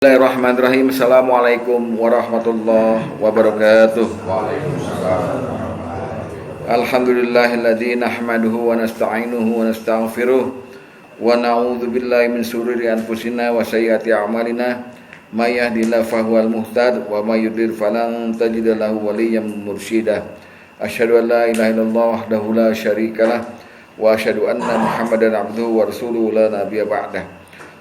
Bismillahirrahmanirrahim. Assalamualaikum warahmatullahi wabarakatuh. Waalaikumsalam. Alhamdulillahilladzi nahmaduhu wa nasta'inuhu wa nastaghfiruh wa na'udzu billahi min shururi anfusina wa sayyiati a'malina may yahdihillahu fahuwal muhtad wa may yudlil falan tajida lahu waliyyan mursyida. Asyhadu an la ilaha illallah wahdahu la syarikalah wa asyhadu anna Muhammadan abduhu wa rasuluhu la nabiyya ba'dah.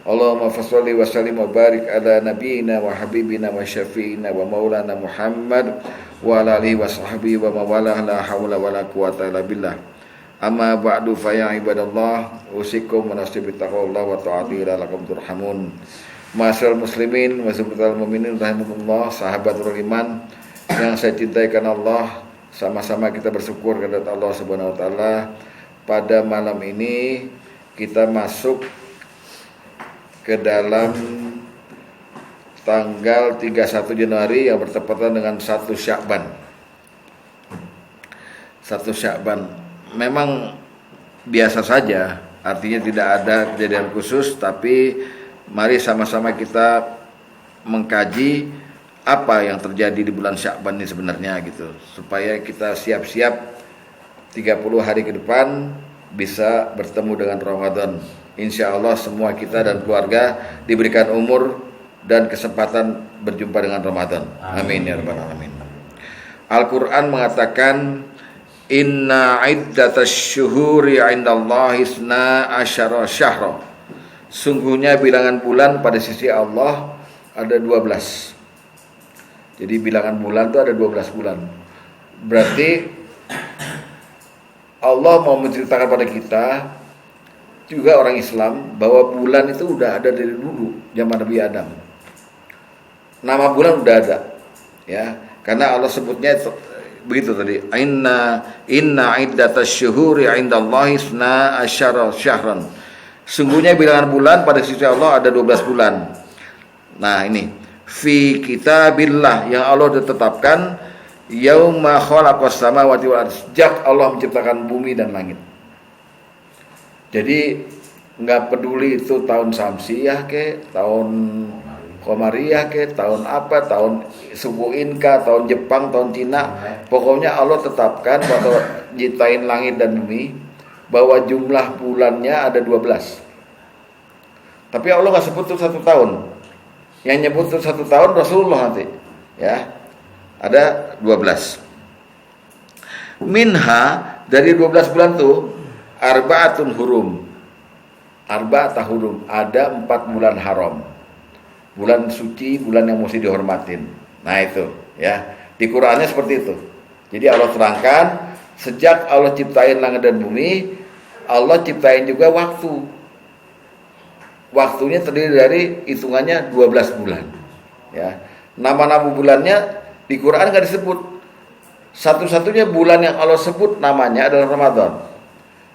Allahumma fasholli wa sallim wa barik ala nabiyyina wa habibina wa syafi'ina wa maulana Muhammad wa ala alihi wa sahbihi wa mawalah la hawla wa la quwata illa billah. Amma ba'du fa ya ibadallah usikum wa nafsi bi taqwallah wa ta'ati la'allakum turhamun. Ma'asyiral muslimin wa subhanal mu'minin rahimakumullah, sahabat iman yang saya cintai karena Allah, sama-sama kita bersyukur kepada Allah Subhanahu wa taala. Pada malam ini kita masuk ke dalam tanggal 31 Januari yang bertepatan dengan 1 Sya'ban. 1 Sya'ban memang biasa saja, artinya tidak ada kejadian khusus, tapi mari sama-sama kita mengkaji apa yang terjadi di bulan Sya'ban ini sebenarnya gitu, supaya kita siap-siap 30 hari ke depan bisa bertemu dengan Ramadan. Insya Allah semua kita dan keluarga diberikan umur dan kesempatan berjumpa dengan Ramadan. Amin ya rabbal alamin. Al-Quran mengatakan, Inna iddatasy syuhuri 'indallahi isna asyara syahra. Sungguhnya bilangan bulan pada sisi Allah ada 12. Jadi bilangan bulan itu ada 12 bulan. Berarti Allah mau menceritakan pada kita juga orang Islam bahwa bulan itu udah ada dari dulu zaman Nabi Adam. Nama bulan udah ada, ya. Karena Allah sebutnya begitu tadi. Inna iddatasy syuhuri 'indallahi isna asyara syahran. Sungguhnya bilangan bulan pada sisi Allah ada 12 bulan. Nah, ini fi kitabillah yang Allah tetapkan yauma khalaqas samawati wal ardh. Sejak Allah menciptakan bumi dan langit. Jadi nggak peduli itu tahun Samsiyah ke, tahun Qamariyah ke, tahun apa, tahun suku Inka, tahun Jepang, tahun Cina, pokoknya Allah tetapkan bahwa nyiptain langit dan bumi bahwa jumlah bulannya ada 12. Tapi Allah nggak sebut itu 1 tahun. Yang nyebut itu 1 tahun Rasulullah nanti, ya. Ada 12. Minha, dari 12 bulan tuh arba'atun hurum. Arba'atun hurum, ada 4 bulan haram. Bulan suci, bulan yang mesti dihormatin. Nah itu, ya. Di Qur'annya seperti itu. Jadi Allah terangkan, sejak Allah ciptain langit dan bumi, Allah ciptain juga waktu. Waktunya terdiri dari hitungannya 12 bulan. Ya. Nama-nama bulannya di Quran enggak disebut. Satu-satunya bulan yang Allah sebut namanya adalah Ramadan.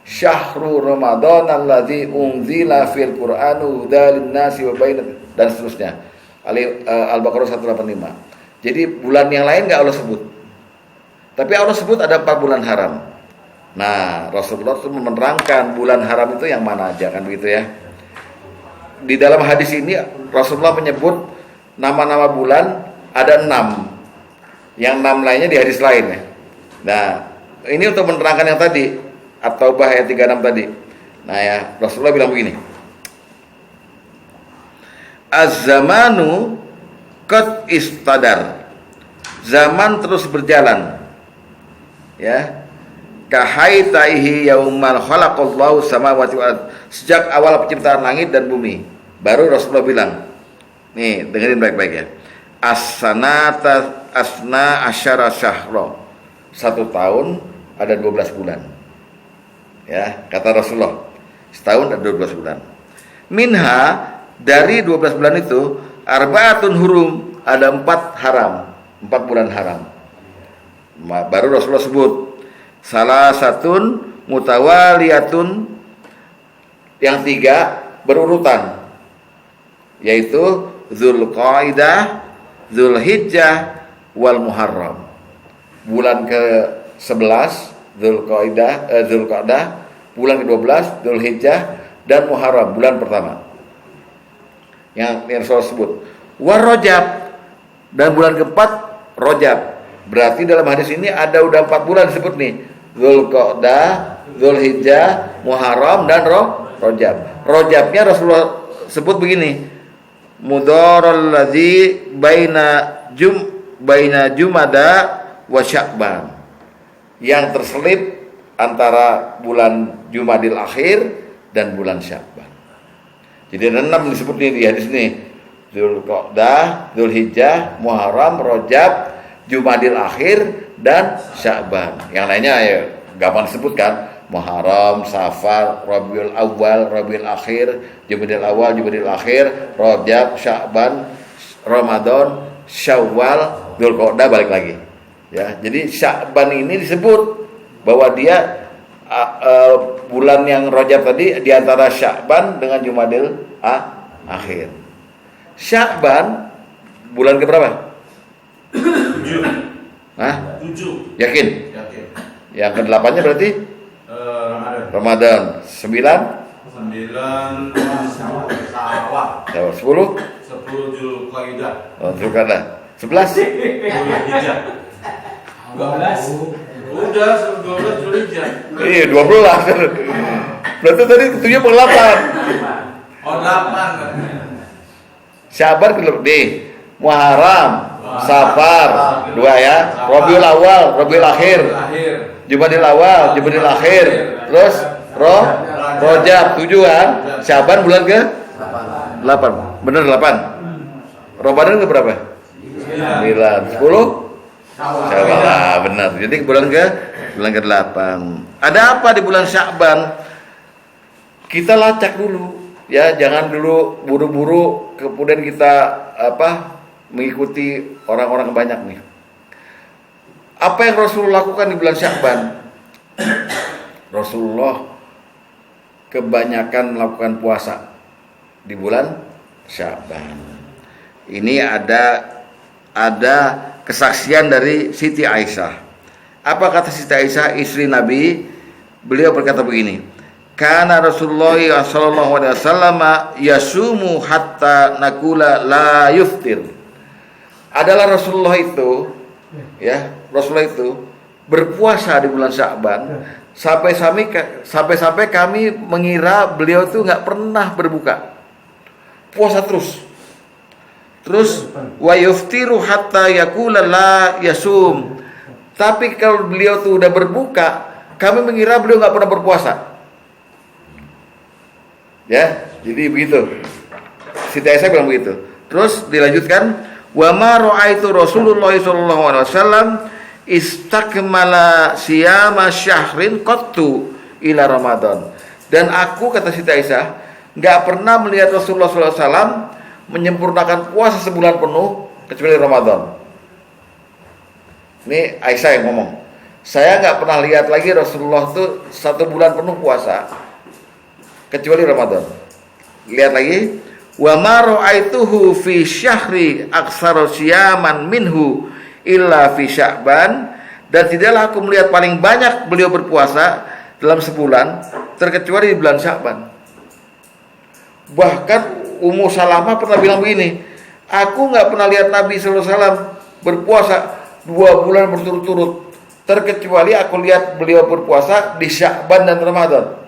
Syahrul Ramadan alladzi unzila fil Qur'anu hudal linnasi wa bayyinatin, dan seterusnya. Al-Baqarah 185. Jadi bulan yang lain enggak Allah sebut. Tapi Allah sebut ada 4 bulan haram. Nah, Rasulullah itu menerangkan bulan haram itu yang mana aja, kan begitu ya. Di dalam hadis ini Rasulullah menyebut nama-nama bulan ada 6. Yang 6 lainnya di hadis lain ya. Nah, ini untuk menerangkan yang tadi At-Taubah ayat 36 tadi. Nah ya, Rasulullah bilang begini. Az-zamanu qad istadar. Zaman terus berjalan. Ya. Kahaitaihi yaumal khalaqallahu samawati wal ardh. Sejak awal penciptaan langit dan bumi. Baru Rasulullah bilang. Nih, dengerin baik-baik ya. As-sanata asna asyara syahra. 1 tahun ada 12 bulan. Ya, kata Rasulullah, setahun ada 12 bulan. Minha, dari 12 bulan itu arba'atun hurum, ada 4 haram, 4 bulan haram. Baru Rasulullah sebut salah satun mutawaliyatun, yang 3 berurutan, yaitu Dzulqa'dah, Dzulhijjah, wal Muharram. Bulan ke-11 Dzulqa'dah, bulan ke-12 Dzulhijjah, dan Muharram, bulan pertama. Yang Rasul sebut Wa Rajab, dan bulan keempat Rajab. Berarti dalam hadis ini ada udah 4 bulan disebut nih. Dzulqa'dah, Dzulhijjah, Muharram dan Rajab. Rajabnya Rasulullah sebut begini. Mudharal ladzi baina Jumada wa Sya'ban. Yang terselip antara bulan Jumadil Akhir dan bulan Sya'ban. Jadi ada 6 disebut nih di hadis ini. Dzulqa'dah, Dzulhijjah, Muharram, Rajab, Jumadil Akhir dan Sya'ban. Yang lainnya ya gampang disebutkan. Muharram, Safar, Rabiul Awal, Rabiul Akhir, Jumadil Awal, Jumadil Akhir, Rajab, Sya'ban, Ramadan, Syawal, Dzulqa'dah balik lagi. Ya, jadi Sya'ban ini disebut bahwa dia bulan yang Rajab tadi di antara Sya'ban dengan Jumadil Akhir. Sya'ban bulan ke berapa? 7. Hah? 7. Yakin? Yakin. Yang ke-8-nya berarti Ramadan. 9 Syawal. 10 Dzulqa'dah. Dzulqa'dah. 11 Dzulhijjah. 12. Udah 12 Dzulhijjah. Iya 12. Berarti tadi 7 per 8. Oh 8. Sya'ban nih Muharram, Safar 2 ya, Rabiul Awal, Rabiul Akhir, Jumadil Awal, Jumadil Akhir, terus Rajab 7 kan, Sya'ban bulan ke 8. Benar 8. Ramadan ke berapa? 9. 10 Syawal lah, benar. Jadi bulan ke-8. Ada apa di bulan Sya'ban? Kita lacak dulu. Ya, jangan dulu buru-buru kemudian kita mengikuti orang-orang banyak nih. Apa yang Rasulullah lakukan di bulan Sya'ban? Rasulullah kebanyakan melakukan puasa di bulan Sya'ban. Ini ada kesaksian dari Siti Aisyah. Apa kata Siti Aisyah, istri Nabi? Beliau berkata begini. Kana Rasulullah sallallahu alaihi wasallam yasumu hatta nakula la yuftir. Adalah Rasulullah itu berpuasa di bulan Sya'ban sampai kami mengira beliau itu enggak pernah berbuka. Puasa terus. Terus wa yuftiru hatta yakula la yasum. Tapi kalau beliau tuh udah berbuka, kami mengira beliau enggak pernah berpuasa. Ya, jadi begitu. Siti Aisyah bilang begitu. Terus dilanjutkan, wa ma ra'aitu Rasulullah sallallahu alaihi wasallam istakmala siyama syahrin qattu ila Ramadan. Dan aku, kata Siti Aisyah, enggak pernah melihat Rasulullah sallallahu alaihi wasallam menyempurnakan puasa sebulan penuh kecuali Ramadan. Ini Aisyah yang ngomong. Saya enggak pernah lihat lagi Rasulullah itu 1 bulan penuh puasa kecuali Ramadan. Lihat lagi, wa ma ra'aituhu fi syahri aktsara siyaman minhu illa fi Sya'ban, dan tidaklah aku melihat paling banyak beliau berpuasa dalam sebulan terkecuali di bulan Sya'ban. Bahkan Ummu Salamah pernah bilang begini, aku enggak pernah lihat Nabi sallallahu alaihi wasallam berpuasa 2 bulan berturut-turut terkecuali aku lihat beliau berpuasa di Sya'ban dan Ramadan.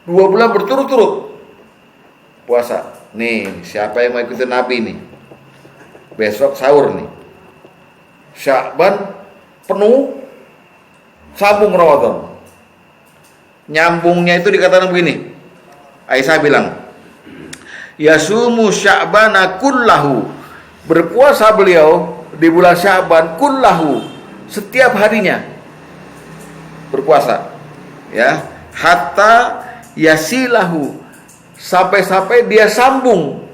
2 bulan berturut-turut puasa. Nih, siapa yang mau ikutin Nabi nih? Besok sahur nih. Sya'ban penuh, sambung Ramadan. Nyambungnya itu dikatakan begini. Aisyah bilang, yasumu Sya'bana kullahu. Berpuasa beliau di bulan Sya'ban kullahu, setiap harinya berpuasa. Ya, hatta yasilahu, sampai dia sambung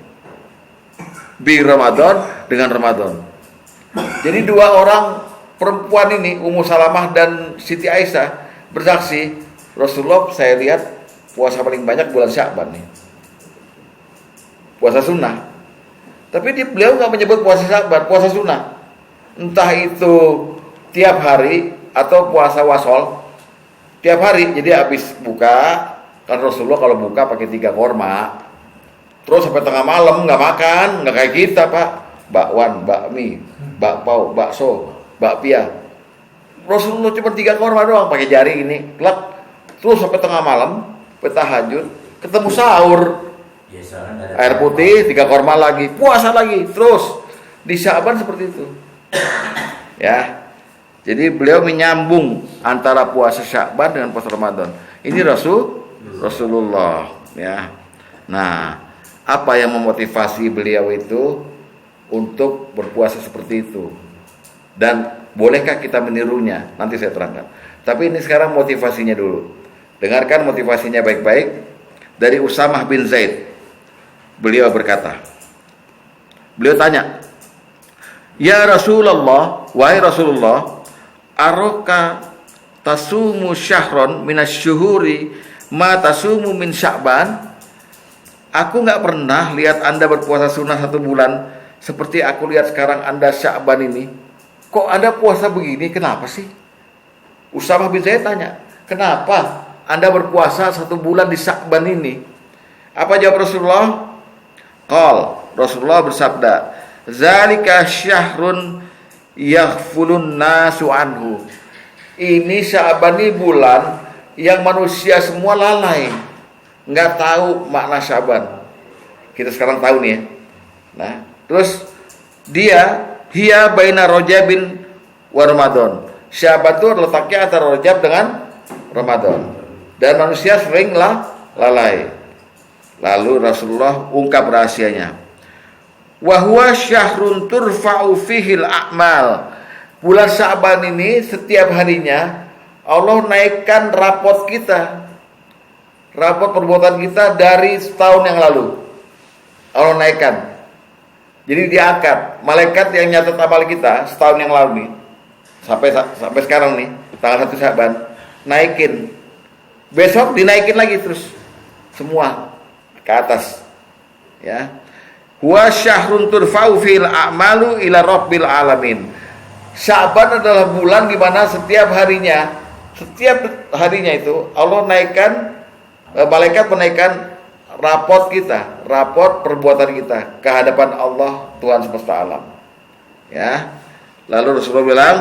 bi Ramadan dengan Ramadan. Jadi 2 orang perempuan ini, Ummu Salamah dan Siti Aisyah, bersaksi, Rasulullah saya lihat puasa paling banyak bulan Sya'ban nih, puasa sunnah. Tapi beliau nggak menyebut puasa Sya'ban, puasa sunnah. Entah itu tiap hari atau puasa wasol tiap hari. Jadi habis buka, kan Rasulullah kalau buka pakai 3 korma, Terus sampai tengah malam nggak makan, nggak kayak kita Pak. Bakwan, bakmi, bakpao, bakso, bakpia. Rasulullah cuma 3 korma doang pakai jari ini, klak. Terus sampai tengah malam, tahajud, ketemu sahur. Air putih, 3 korma lagi, puasa lagi, terus di Sya'ban seperti itu. Ya. Jadi beliau menyambung antara puasa Sya'ban dengan puasa Ramadan. Ini Rasulullah, ya. Nah, apa yang memotivasi beliau itu untuk berpuasa seperti itu? Dan bolehkah kita menirunya? Nanti saya terangkan. Tapi ini sekarang motivasinya dulu. Dengarkan motivasinya baik-baik dari Usamah bin Zaid. Beliau berkata, beliau tanya, "Ya Rasulullah, wahai Rasulullah, aroka tasumu syahron minasyuhuri ma tasumu min Sya'ban?" Aku nggak pernah lihat Anda berpuasa sunnah 1 bulan seperti aku lihat sekarang Anda Sya'ban ini. Kok Anda puasa begini? Kenapa sih? Usamah bin Zaid tanya, kenapa Anda berpuasa 1 bulan di Sya'ban ini? Apa jawab Rasulullah? Rasulullah bersabda, "Zalika syahrun yaghfulun nasu anhu." Ini Sya'ban ini bulan yang manusia semua lalai, nggak tahu makna Sya'ban. Kita sekarang tahu nih ya. Nah, terus hiya baina Rajabin wa Ramadan. Sya'ban itu letaknya antara Rajab dengan Ramadan. Dan manusia seringlah lalai. Lalu Rasulullah ungkap rahasianya. Wa huwa syahrun turfa'u fihil a'mal. Bulan Sya'ban ini setiap harinya Allah naikkan rapot kita, rapot perbuatan kita dari setahun yang lalu. Allah naikkan. Jadi diangkat. Malaikat yang nyatet amal kita setahun yang lalu nih, sampai sekarang nih, tanggal 1 Sya'ban, naikin. Besok dinaikin lagi terus semua ke atas. Ya. Huwa syahrun turfa'u fil a'malu ila rabbil alamin. Sya'ban adalah bulan di mana setiap harinya itu Allah naikkan, malaikat menaikkan rapot kita, rapot perbuatan kita ke hadapan Allah Tuhan semesta alam. Ya. Lalu Rasulullah bilang,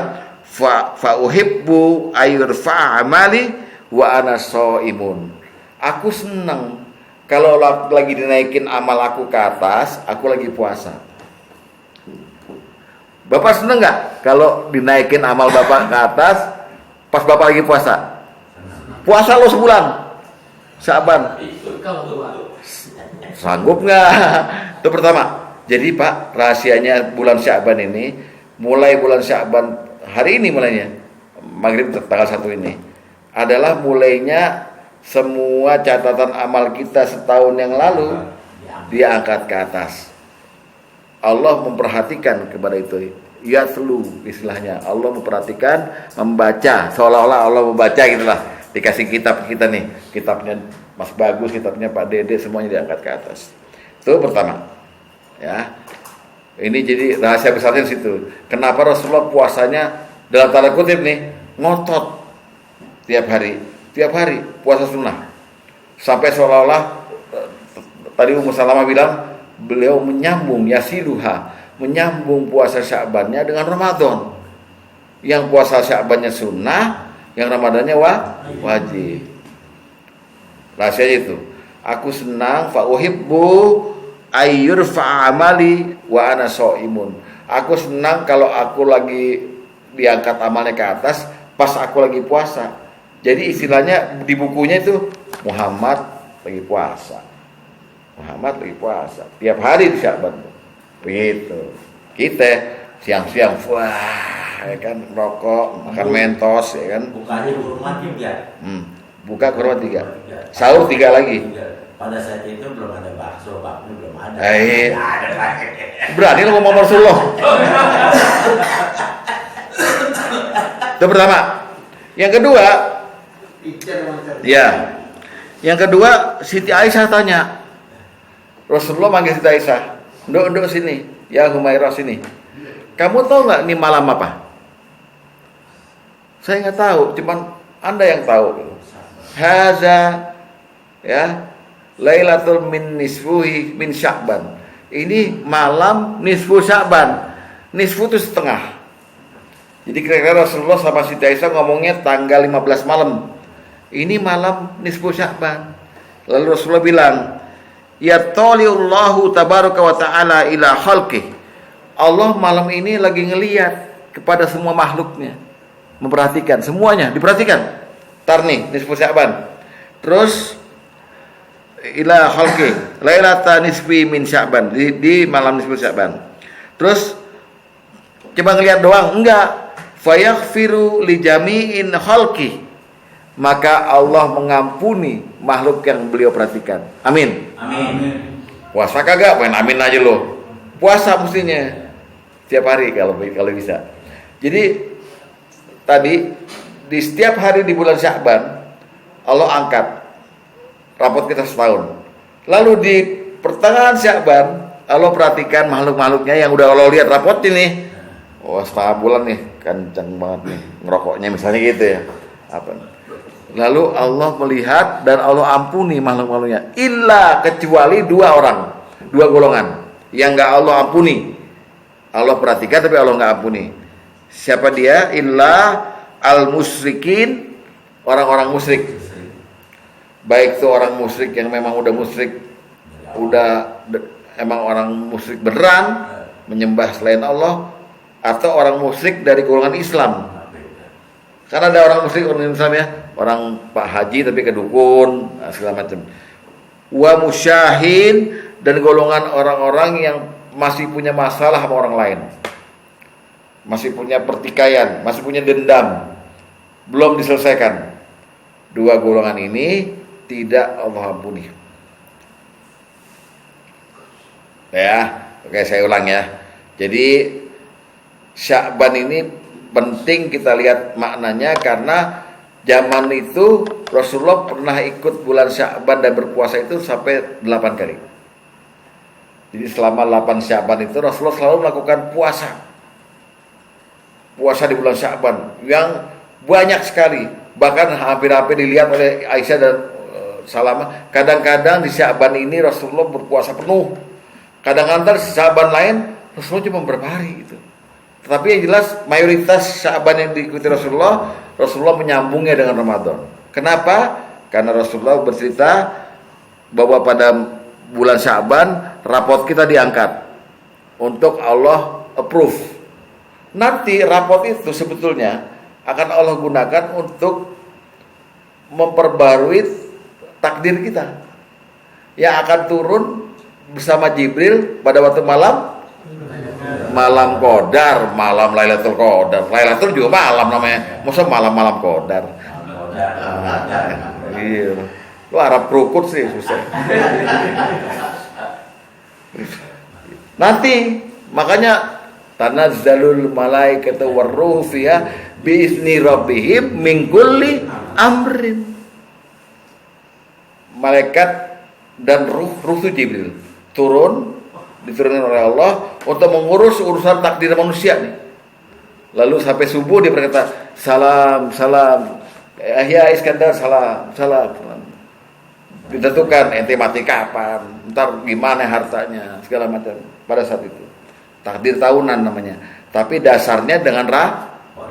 fa uhibbu ayurfa amali wa ana shaimun. Aku senang kalau lagi dinaikin amal aku ke atas, aku lagi puasa. Bapak seneng nggak kalau dinaikin amal Bapak ke atas pas Bapak lagi puasa? Puasa lo sebulan Sya'ban, sanggup nggak? Itu pertama. Jadi Pak, rahasianya bulan Sya'ban ini, mulai bulan Sya'ban hari ini mulainya, maghrib tanggal 1 ini, adalah mulainya semua catatan amal kita setahun yang lalu diangkat ke atas. Allah memperhatikan kepada itu. Yatlu istilahnya. Allah memperhatikan, membaca, seolah-olah Allah membaca gitulah. Dikasih kitab kita nih, kitabnya Mas Bagus, kitabnya Pak Dede, semuanya diangkat ke atas. Itu pertama. Ya. Ini jadi rahasia besarnya di situ. Kenapa Rasulullah puasanya dalam tanda kutip nih, ngotot tiap hari puasa sunnah, sampai seolah-olah tadi Ummu Salamah bilang beliau menyambung menyambung puasa Sya'bannya dengan Ramadan. Yang puasa Sya'bannya sunnah, yang Ramadannya wajib. Rahasianya itu. Aku senang fa uhibbu ayyurfa amali wa ana shaimun. Aku senang kalau aku lagi diangkat amalnya ke atas pas aku lagi puasa. Jadi istilahnya di bukunya itu Muhammad lagi puasa. Muhammad lagi puasa. Tiap hari di Sya'ban. Begitu. Kita siang-siang wah, ya kan, rokok, makan mentos, ya kan. Bukanya kurma 3. Buka kurma 3. Sahur 3 lagi. Pada saat itu belum ada bakso, bakmi belum ada. Berani lo ngomong Rasulullah. Itu pertama. Yang kedua, ya. Yang kedua, Siti Aisyah tanya. Rasulullah manggil Siti Aisyah. Nduk sini. Ya Humairah sini. Kamu tahu nggak ini malam apa? Saya nggak tahu, cuman Anda yang tahu. Haza, ya, Lailatul min nisfuhi min Sya'ban. Ini malam nisfu Sya'ban. Nisfu itu setengah. Jadi kira-kira Rasulullah sama Siti Aisyah ngomongnya tanggal 15 malam. Ini malam nisfu Sya'ban. Lalu Rasulullah bilang, ya taliullahu tabaraka wa ta'ala ila khalqih. Allah malam ini lagi ngeliat kepada semua makhluknya, memperhatikan semuanya, diperhatikan. Tar nih nisfu Sya'ban. Terus ila khalqih lailata nisfi min Sya'ban, di malam nisfu Sya'ban. Terus coba ngeliat doang enggak, fayaghfiru li jami'in khalqih, maka Allah mengampuni makhluk yang beliau perhatikan. Amin. Amin. Puasa kagak, main amin aja lo. Puasa mestinya tiap hari kalau bisa. Jadi tadi di setiap hari di bulan Sya'ban Allah angkat rapot kita setahun. Lalu di pertengahan Sya'ban Allah perhatikan makhluk-makhluknya yang udah Allah lihat rapot ini. Oh, setengah bulan nih, kencang banget nih ngerokoknya misalnya gitu ya. Apa? Lalu Allah melihat dan Allah ampuni makhluk-makhluknya. Illa, kecuali dua golongan yang enggak Allah ampuni. Allah perhatikan tapi Allah enggak ampuni. Siapa dia? Illa al-musyrikin, orang-orang musyrik. Baik itu orang musyrik yang memang udah musyrik, emang orang musyrik beneran menyembah selain Allah, atau orang musyrik dari golongan Islam. Karena ada orang musyrik orang Islam ya, orang Pak Haji tapi ke dukun, segala macam. Wa musyahin, dan golongan orang-orang yang masih punya masalah sama orang lain, masih punya pertikaian, masih punya dendam, belum diselesaikan. Dua golongan ini tidak Allah ampuni. Ya, oke saya ulang ya. Jadi Sya'ban ini penting kita lihat maknanya, karena zaman itu Rasulullah pernah ikut bulan Sya'ban dan berpuasa itu sampai 8 kali. Jadi selama 8 Sya'ban itu Rasulullah selalu melakukan puasa di bulan Sya'ban yang banyak sekali, bahkan hampir-hampir dilihat oleh Aisyah dan Salamah. Kadang-kadang di Sya'ban ini Rasulullah berpuasa penuh, kadang-kadang di Sya'ban lain Rasulullah cuma beberapa hari gitu. Tetapi yang jelas mayoritas Sya'ban yang diikuti Rasulullah menyambungnya dengan Ramadan. Kenapa? Karena Rasulullah bercerita bahwa pada bulan Sya'ban rapot kita diangkat untuk Allah approve. Nanti rapot itu sebetulnya akan Allah gunakan untuk memperbarui takdir kita yang akan turun bersama Jibril pada waktu malam Qadar, malam Lailatul Qadar. Lailatul juga malam namanya. Masa malam Qadar. Iya. Lu Arab Prukut sih susah. Nanti makanya tanazzalul malaikatu warruhu fiha biizni rabbihim min kulli amrin. Malaikat dan ruh itu Jibril diturunkan oleh Allah untuk mengurus urusan takdir manusia nih. Lalu sampai subuh dia berkata, salam ya Iskandar, salam. Ditentukan ente mati kapan, ntar gimana hartanya, segala macam. Pada saat itu takdir tahunan namanya, tapi dasarnya dengan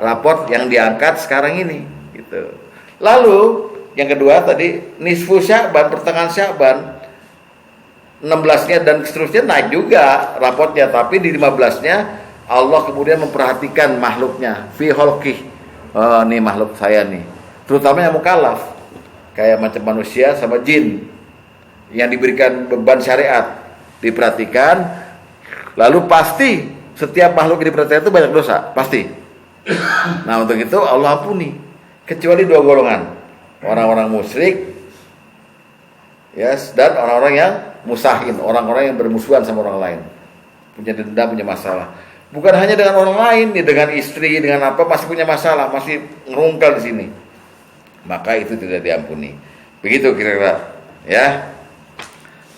raport yang diangkat sekarang ini gitu. Lalu yang kedua tadi nisfu Sya'ban, pertengahan Sya'ban 16-nya dan seterusnya naik juga rapotnya, tapi di 15-nya Allah kemudian memperhatikan makhluknya fi khalqih. Oh, nih makhluk saya nih, terutama yang mukallaf kayak macam manusia sama jin yang diberikan beban syariat diperhatikan. Lalu pasti setiap makhluk yang diperhatikan itu banyak dosa pasti. Nah untuk itu Allah ampuni, kecuali dua golongan, orang-orang musyrik dan orang-orang yang musahin, orang-orang yang bermusuhan sama orang lain, punya dendam, punya masalah. Bukan hanya dengan orang lain, dengan istri, dengan apa, masih punya masalah, masih ngerungkal di sini, maka itu tidak diampuni. Begitu kira-kira ya.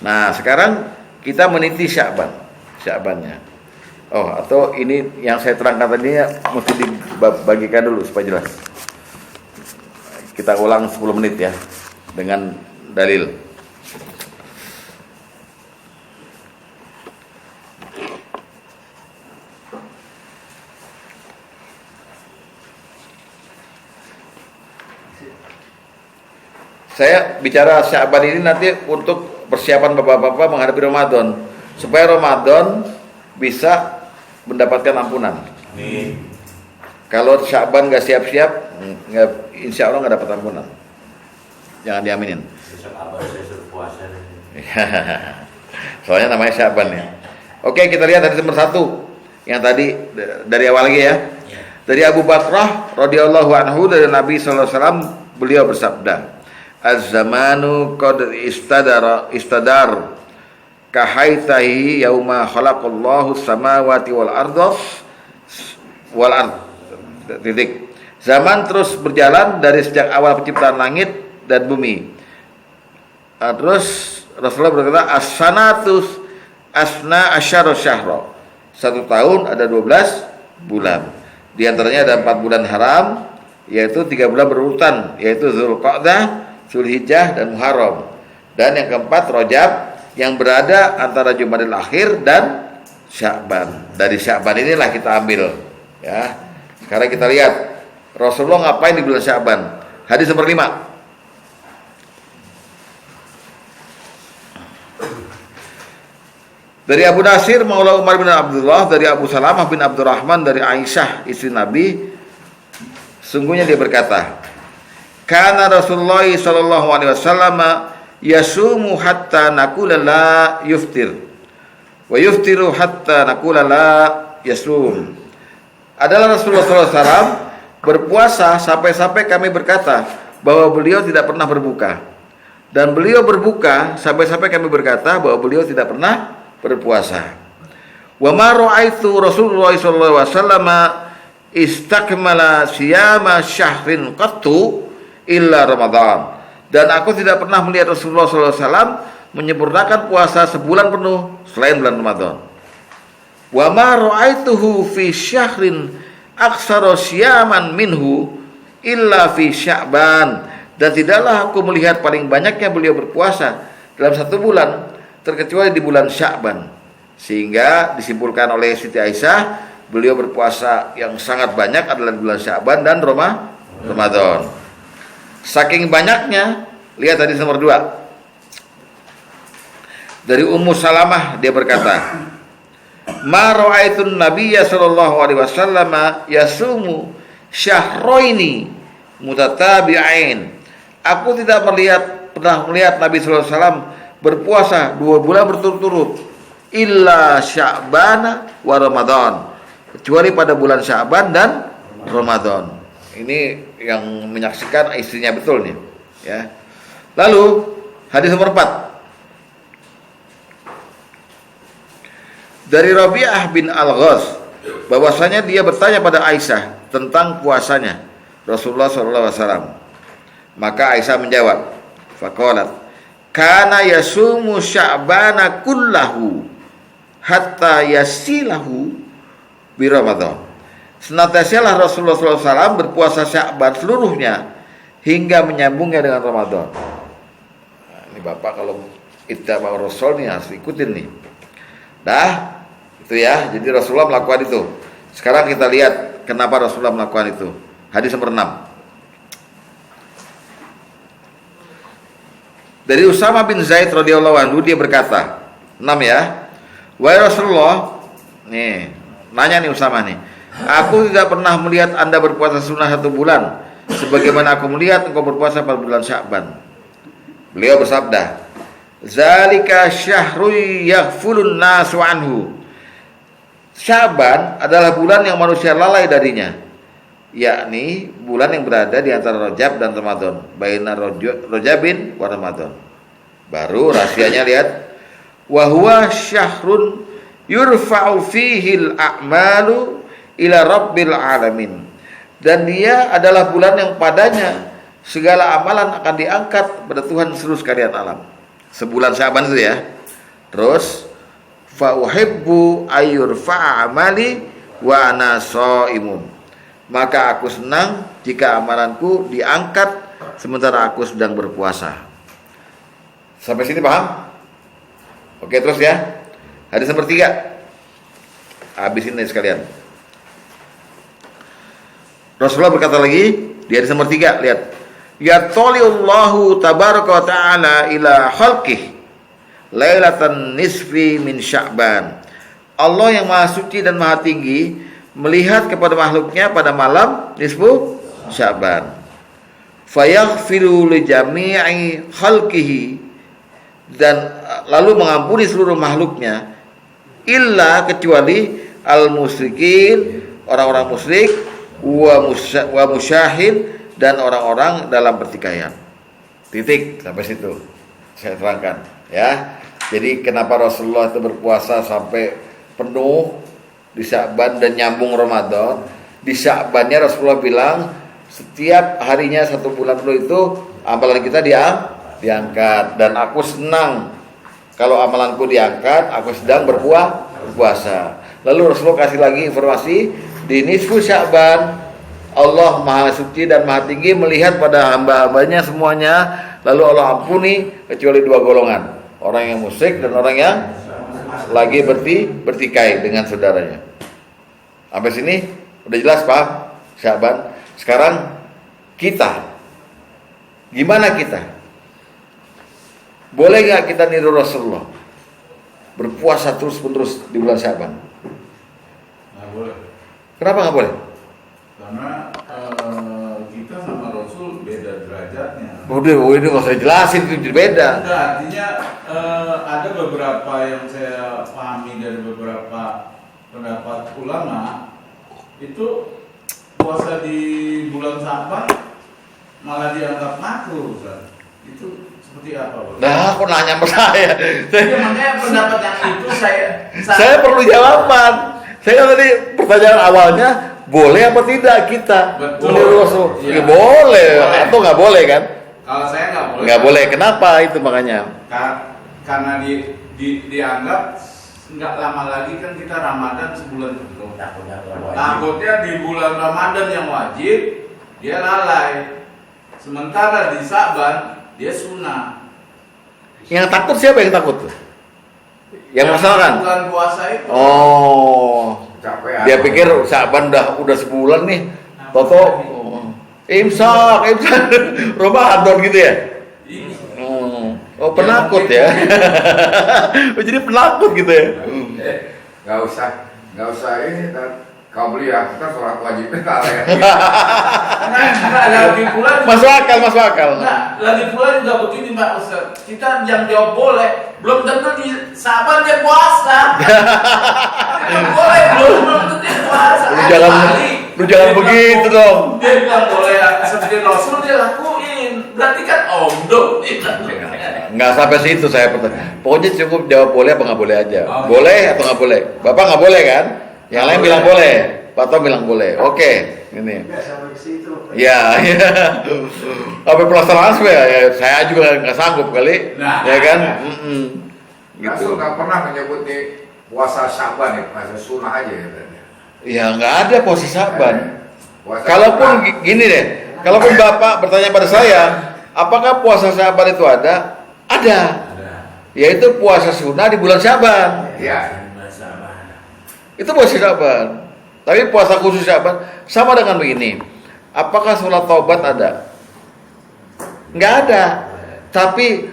Nah sekarang kita meniti Sya'bannya. Oh, atau ini yang saya terangkan tadi mesti dibagikan dulu supaya jelas. Kita ulang 10 menit ya dengan dalil. Saya bicara Sya'ban ini nanti untuk persiapan bapak-bapak menghadapi Ramadan, supaya Ramadan bisa mendapatkan ampunan. Amin. Kalau Sya'ban nggak siap-siap, insya Allah nggak dapat ampunan. Jangan diaminin. Besok abah saya suruh puasa. Soalnya namanya Sya'ban ya. Oke, kita lihat dari nomor 1 yang tadi dari awal lagi ya. Dari Abu Bakrah radhiyallahu anhu dari Nabi sallallahu alaihi wasallam, beliau bersabda, "Az-zamanu qad istadar kahaitahi yauma khalaqallahu samawati wal ard. Titik. Zaman terus berjalan dari sejak awal penciptaan langit dan bumi." Terus Rasulullah berkata, "As-sanatus asna asyara syahra." 1 tahun ada 12 bulan. Di antaranya ada 4 bulan haram, yaitu 3 bulan berurutan, yaitu Zulqa'dah, Zulhijjah, dan Muharram. Dan yang keempat Rajab, yang berada antara Jumadil Akhir dan Sya'ban. Dari Sya'ban inilah kita ambil, ya. Sekarang kita lihat Rasulullah ngapain di bulan Sya'ban. Hadis nomor 5. Dari Abu Nasir Maula Umar bin Abdullah, dari Abu Salamah bin Abdurrahman, dari Aisyah istri Nabi, sungguhnya dia berkata, "Kana Rasulullah sallallahu alaihi wasallam yasumu hatta naqula la yuftir wa yuftiru hatta naqula la yasum." Adalah Rasulullah sallallahu alaihi wasallam berpuasa sampai-sampai kami berkata bahwa beliau tidak pernah berbuka, dan beliau berbuka sampai-sampai kami berkata bahwa beliau tidak pernah berpuasa. Wa ma ra'aitu Rasulullah sallallahu alaihi wasallam istakmala siyama syahrin qattu illa Ramadan. Dan aku tidak pernah melihat Rasulullah sallallahu alaihi wasallam menyempurnakan puasa sebulan penuh selain bulan Ramadan. Wa ma ra'aituhu fi syahrin aksara siyaman minhu illa fi Sya'ban. Dan tidaklah aku melihat paling banyaknya beliau berpuasa dalam 1 bulan terkecuali di bulan Sya'ban. Sehingga disimpulkan oleh Siti Aisyah, beliau berpuasa yang sangat banyak adalah di bulan Sya'ban dan Ramadan. Saking banyaknya, lihat tadi nomor 2. Dari Ummu Salamah dia berkata, "Ma ra'aitun nabiyya sallallahu alaihi wasallam yasumu syahraini mutatabi'ain." Aku tidak pernah melihat Nabi sallallahu alaihi wasallam berpuasa 2 bulan berturut-turut, illa Sya'ban wa Ramadan, kecuali pada bulan Sya'ban dan Ramadan. Ini yang menyaksikan istrinya betul nih, ya. Lalu hadis nomor 4. Dari Rabi'ah bin Al-Ghaz, bahwasanya dia bertanya pada Aisyah tentang puasanya Rasulullah SAW. Maka Aisyah menjawab, faqalat, "Kana yasumu Sya'bana kullahu hatta yasilahu bi Ramadan." Senantiasalah Rasulullah SAW berpuasa Sya'ban seluruhnya hingga menyambungnya dengan Ramadan. Nah, ini Bapak kalau ittaba Rasul nih harus ikutin nih. Dah, itu ya. Jadi Rasulullah melakukan itu. Sekarang kita lihat kenapa Rasulullah melakukan itu. Hadis nomor 6. Dari Usama bin Zaid radhiyallahu anhu, dia berkata, 6 ya. Wahai Rasulullah, nih, nanya nih Usama nih, "Aku tidak pernah melihat Anda berpuasa sunnah 1 bulan sebagaimana aku melihat engkau berpuasa pada bulan Sya'ban." Beliau bersabda, "Zalika syahru yaghfulun nasu anhu." Sya'ban adalah bulan yang manusia lalai darinya, yakni bulan yang berada di antara Rajab dan Ramadan, baina Rajabin wa Ramadan. Baru rahasianya lihat, wa huwa syahrun yurfa'u fihi al-a'malu ila rabbil alamin. Dan dia adalah bulan yang padanya segala amalan akan diangkat pada Tuhan seluruh sekalian alam. Sebulan Sya'ban itu ya. Terus fa uhibbu ayyurfa'a amali wa ana shaimun. Maka aku senang jika amalanku diangkat sementara aku sedang berpuasa. Sampai sini paham? Oke, terus ya. Hadis nomor 3. Habisin ini sekalian. Rasulullah berkata lagi di hadis nomor 3, lihat. Yatoliullahu tabaraka wa ta'ala ila khalqih lailatan nisfi min Sya'ban. Allah yang maha suci dan maha tinggi melihat kepada makhluknya pada malam nisfu Sya'ban. Fayaghfiru li jami'i khalqihi, dan lalu mengampuni seluruh makhluknya, illa kecuali al-musyrikin, orang-orang musyrik, wa musyahid, dan orang-orang dalam pertikaian. Titik, sampai situ saya terangkan ya. Jadi kenapa Rasulullah itu berpuasa sampai penuh di Sya'ban dan nyambung Ramadan. Di Sya'bannya Rasulullah bilang setiap harinya 1 bulan penuh itu amalan kita diangkat, dan aku senang kalau amalanku diangkat, aku sedang berpuasa. Lalu Rasulullah kasih lagi informasi, di nisfu Sya'ban Allah maha suci dan maha tinggi melihat pada hamba-hambanya semuanya, lalu Allah ampuni kecuali 2 golongan, orang yang musyrik dan orang yang lagi bertikai dengan saudaranya. Sampai sini udah jelas Pak Sya'ban. Sekarang kita, gimana kita? Boleh nggak kita niru Rasulullah berpuasa terus-menerus di bulan Sya'ban? Nggak boleh. Kenapa nggak boleh? Karena kita sama Rasul beda derajatnya. Udah nggak usah jelasin, itu beda. Enggak, artinya ada beberapa yang saya pahami dari beberapa pendapat ulama itu puasa di bulan Sya'ban malah dianggap makruh, Ustaz. Itu seperti apa, Bang? Nah, aku nanya sama saya. Ya, makanya pendapat yang itu Saya perlu jawaban. Saya tadi pertanyaan awalnya, boleh apa tidak kita meniru Rasul? Iya. Ya, boleh, atau nggak boleh kan? Kalau saya nggak boleh. Nggak boleh. Kenapa itu makanya? Karena dianggap nggak lama lagi kan kita Ramadan sebulan penuh. Takutnya di bulan Ramadan yang wajib dia lalai. Sementara di Sya'ban dia sunnah. Yang takut siapa yang takut tuh? Yang masalah kan? Bulan puasa itu. Oh, Capek. dia pikir Sya'ban udah sebulan nih. Toto imsak Ramadan gitu ya? Oh, penakut ya. Oh, jadi penakut gitu ya. Gak usah ini kau beli ya, kita sholat wajibnya kalah ya. Nah, lagi pula Masuk akal. Nah, lagi pula juga begini Pak Ustaz. Kita yang jawab boleh, belum tentu di Sya'ban dia puasa. Boleh, belum tentu dia puasa. Lu jangan begitu dong. Dia bilang boleh, seperti Rasul dia lakuin. Berarti kan omdo. Nggak sampai situ saya pertanyaan. Pokoknya cukup jawab boleh apa nggak boleh aja. Oh, Boleh atau nggak boleh? Bapak nggak boleh kan? Yang lain bilang boleh. Pak Tom bilang boleh. Oke, ini. Ya. Sampai pelaksanaan ya, saya juga nggak sanggup kali. Nah. Ya kan? Gitu. Rasul nggak pernah menyebut nih puasa Sya'ban ya, puasa sunnah aja katanya. Ya nggak ada puasa Sya'ban. Puasa Kalaupun sunnah. gini deh, kalaupun Bapak bertanya pada saya, apakah puasa Sya'ban itu ada? Ada. Yaitu puasa sunnah di bulan Sya'ban. Iya. Itu puasa Sya'ban. Tapi puasa khusus Sya'ban sama dengan begini. Apakah sholat taubat ada? Nggak ada. Tapi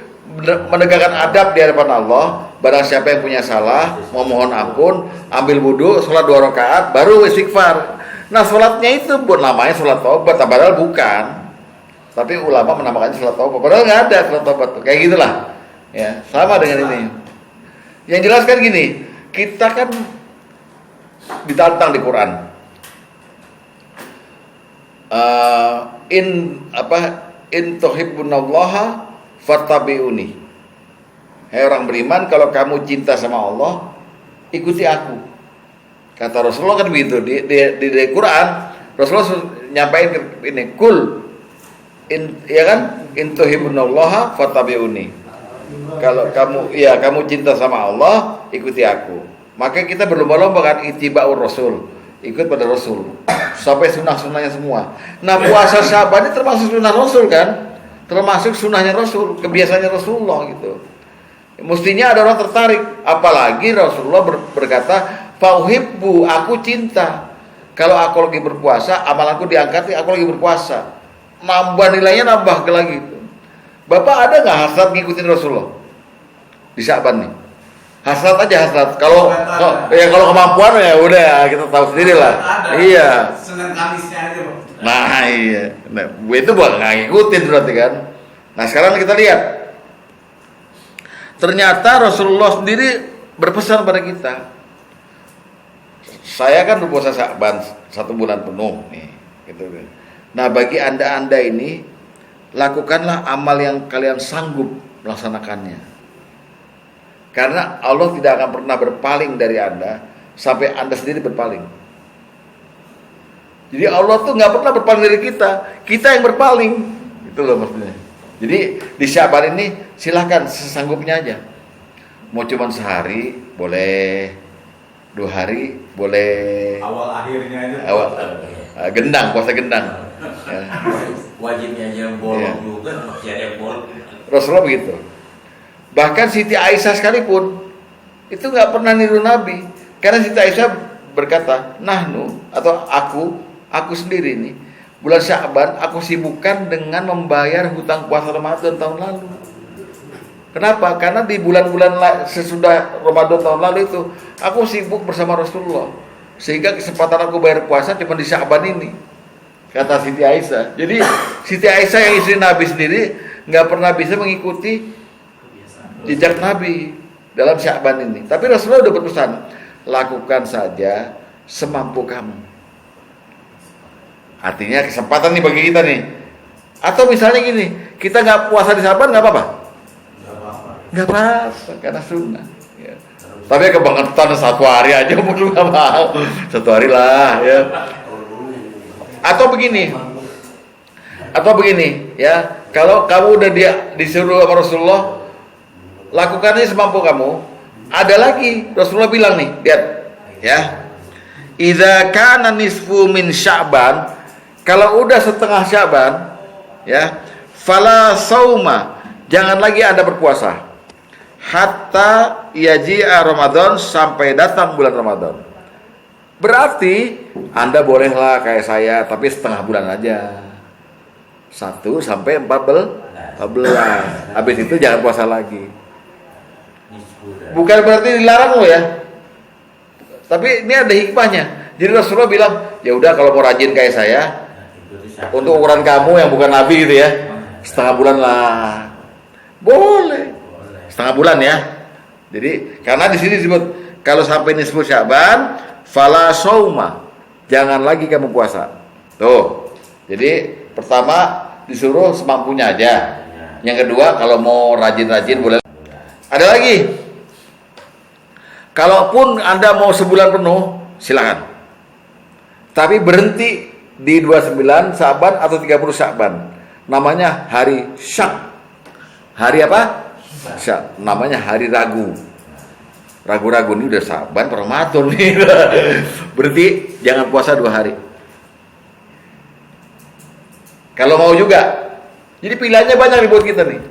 menegakkan adab di hadapan Allah. Barang siapa yang punya salah, mau mohon ampun, ambil wudhu, sholat 2 rakaat, baru istighfar. Nah, sholatnya itu buat namanya sholat taubat, padahal bukan. Tapi ulama menamakannya sholat taubat, padahal nggak ada sholat taubat. Kayak gitulah. Ya, sama dengan ini. Yang jelas kan gini, kita kan ditantang di Quran. In tuhibbunallaha fattabi'uni. Hai orang beriman, kalau kamu cinta sama Allah, ikuti aku. Kata Rasulullah kan begitu di Quran. Rasulullah nyampaikan ini, kul ya kan, in tuhibbunallaha fattabi'uni. Kalau kamu cinta sama Allah, ikuti aku. Maka kita berlomba-lomba kan ittiba'ur Rasul, ikut pada Rasul sampai sunnah-sunnahnya semua. Nah, puasa Sya'ban ini termasuk sunnah Rasul kan? Termasuk sunnahnya Rasul, kebiasaannya Rasulullah gitu. Mestinya ada orang tertarik, apalagi Rasulullah berkata, "Fauhibbu, aku cinta. Kalau aku lagi berpuasa, amalanku diangkat, aku lagi berpuasa. nambah nilainya, nambah lagi. Bapak ada nggak hasrat ngikutin Rasulullah di Sya'ban nih? Hasrat aja, hasrat. Kalau kemampuan ya udah kita tahu sendiri lah. Iya. Senin Kamisnya aja, Bang. Nah iya, nah, itu bukan nggak ngikutin berarti kan. Nah sekarang kita lihat, ternyata Rasulullah sendiri berpesan pada kita. Saya kan berpuasa Sya'ban 1 bulan penuh nih, gitu kan. Nah bagi anda ini, lakukanlah amal yang kalian sanggup melaksanakannya. Karena Allah tidak akan pernah berpaling dari anda sampai anda sendiri berpaling. Jadi Allah tuh nggak pernah berpaling dari kita yang berpaling, itu loh maksudnya. Jadi di Sya'ban ini silahkan sesanggupnya aja. Mau cuma sehari boleh, 2 hari boleh. Awal akhirnya aja. Gendang, puasa gendang. Ya. Wajibnya aja yang bolong Iya. juga, masih ada yang bolong. Rasulullah begitu. Bahkan Siti Aisyah sekalipun itu nggak pernah niru Nabi, karena Siti Aisyah berkata, nahnu atau aku sendiri nih, bulan Sya'ban aku sibukkan dengan membayar hutang puasa Ramadan tahun lalu. Kenapa? Karena di bulan-bulan sesudah Ramadan tahun lalu itu aku sibuk bersama Rasulullah, sehingga kesempatan aku bayar puasa cuma di Sya'ban ini, kata Siti Aisyah. Jadi Siti Aisyah yang istri Nabi sendiri nggak pernah bisa mengikuti jejak Nabi dalam Sya'ban ini. Tapi Rasulullah udah berpesan, lakukan saja semampu kamu. Artinya kesempatan nih bagi kita nih. Atau misalnya gini, kita nggak puasa di Sya'ban nggak apa-apa. Nggak apa-apa, karena sunnah. Ya. Tapi kebangetan 1 hari aja mulu nggak mau. 1 hari lah, ya. Atau begini, ya. Kalau kamu udah disuruh sama Rasulullah, lakukannya semampu kamu. Ada lagi Rasulullah bilang nih, lihat, ya. Idza kana nisfu min Sya'ban, kalau udah setengah Sya'ban, ya, fala sauma, jangan lagi Anda berpuasa. Hatta yaji'a Ramadan, sampai datang bulan Ramadan. Berarti Anda bolehlah kayak saya, tapi setengah bulan aja. 1 sampai 14. Habis itu jangan puasa lagi. Bukan berarti dilarang loh ya. Tapi ini ada hikmahnya. Jadi Rasulullah bilang, ya udah kalau mau rajin kayak saya, untuk ukuran kamu yang bukan Nabi gitu ya, setengah bulan lah. Boleh. Setengah bulan ya. Jadi karena di sini disebut kalau sampai nisfu Sya'ban fala sauma, jangan lagi kamu puasa. Tuh. Jadi pertama disuruh semampunya aja. Yang kedua kalau mau rajin-rajin boleh. Ada lagi. Kalaupun Anda mau sebulan penuh, silakan. Tapi berhenti di 29 Sya'ban atau 30 Sya'ban. Namanya hari Syak. Hari apa? Syak. Namanya hari ragu. Ragu-ragu ini udah Sya'ban, Ramadan nih. Berarti jangan puasa 2 hari. Kalau mau juga. Jadi pilihannya banyak nih buat kita nih.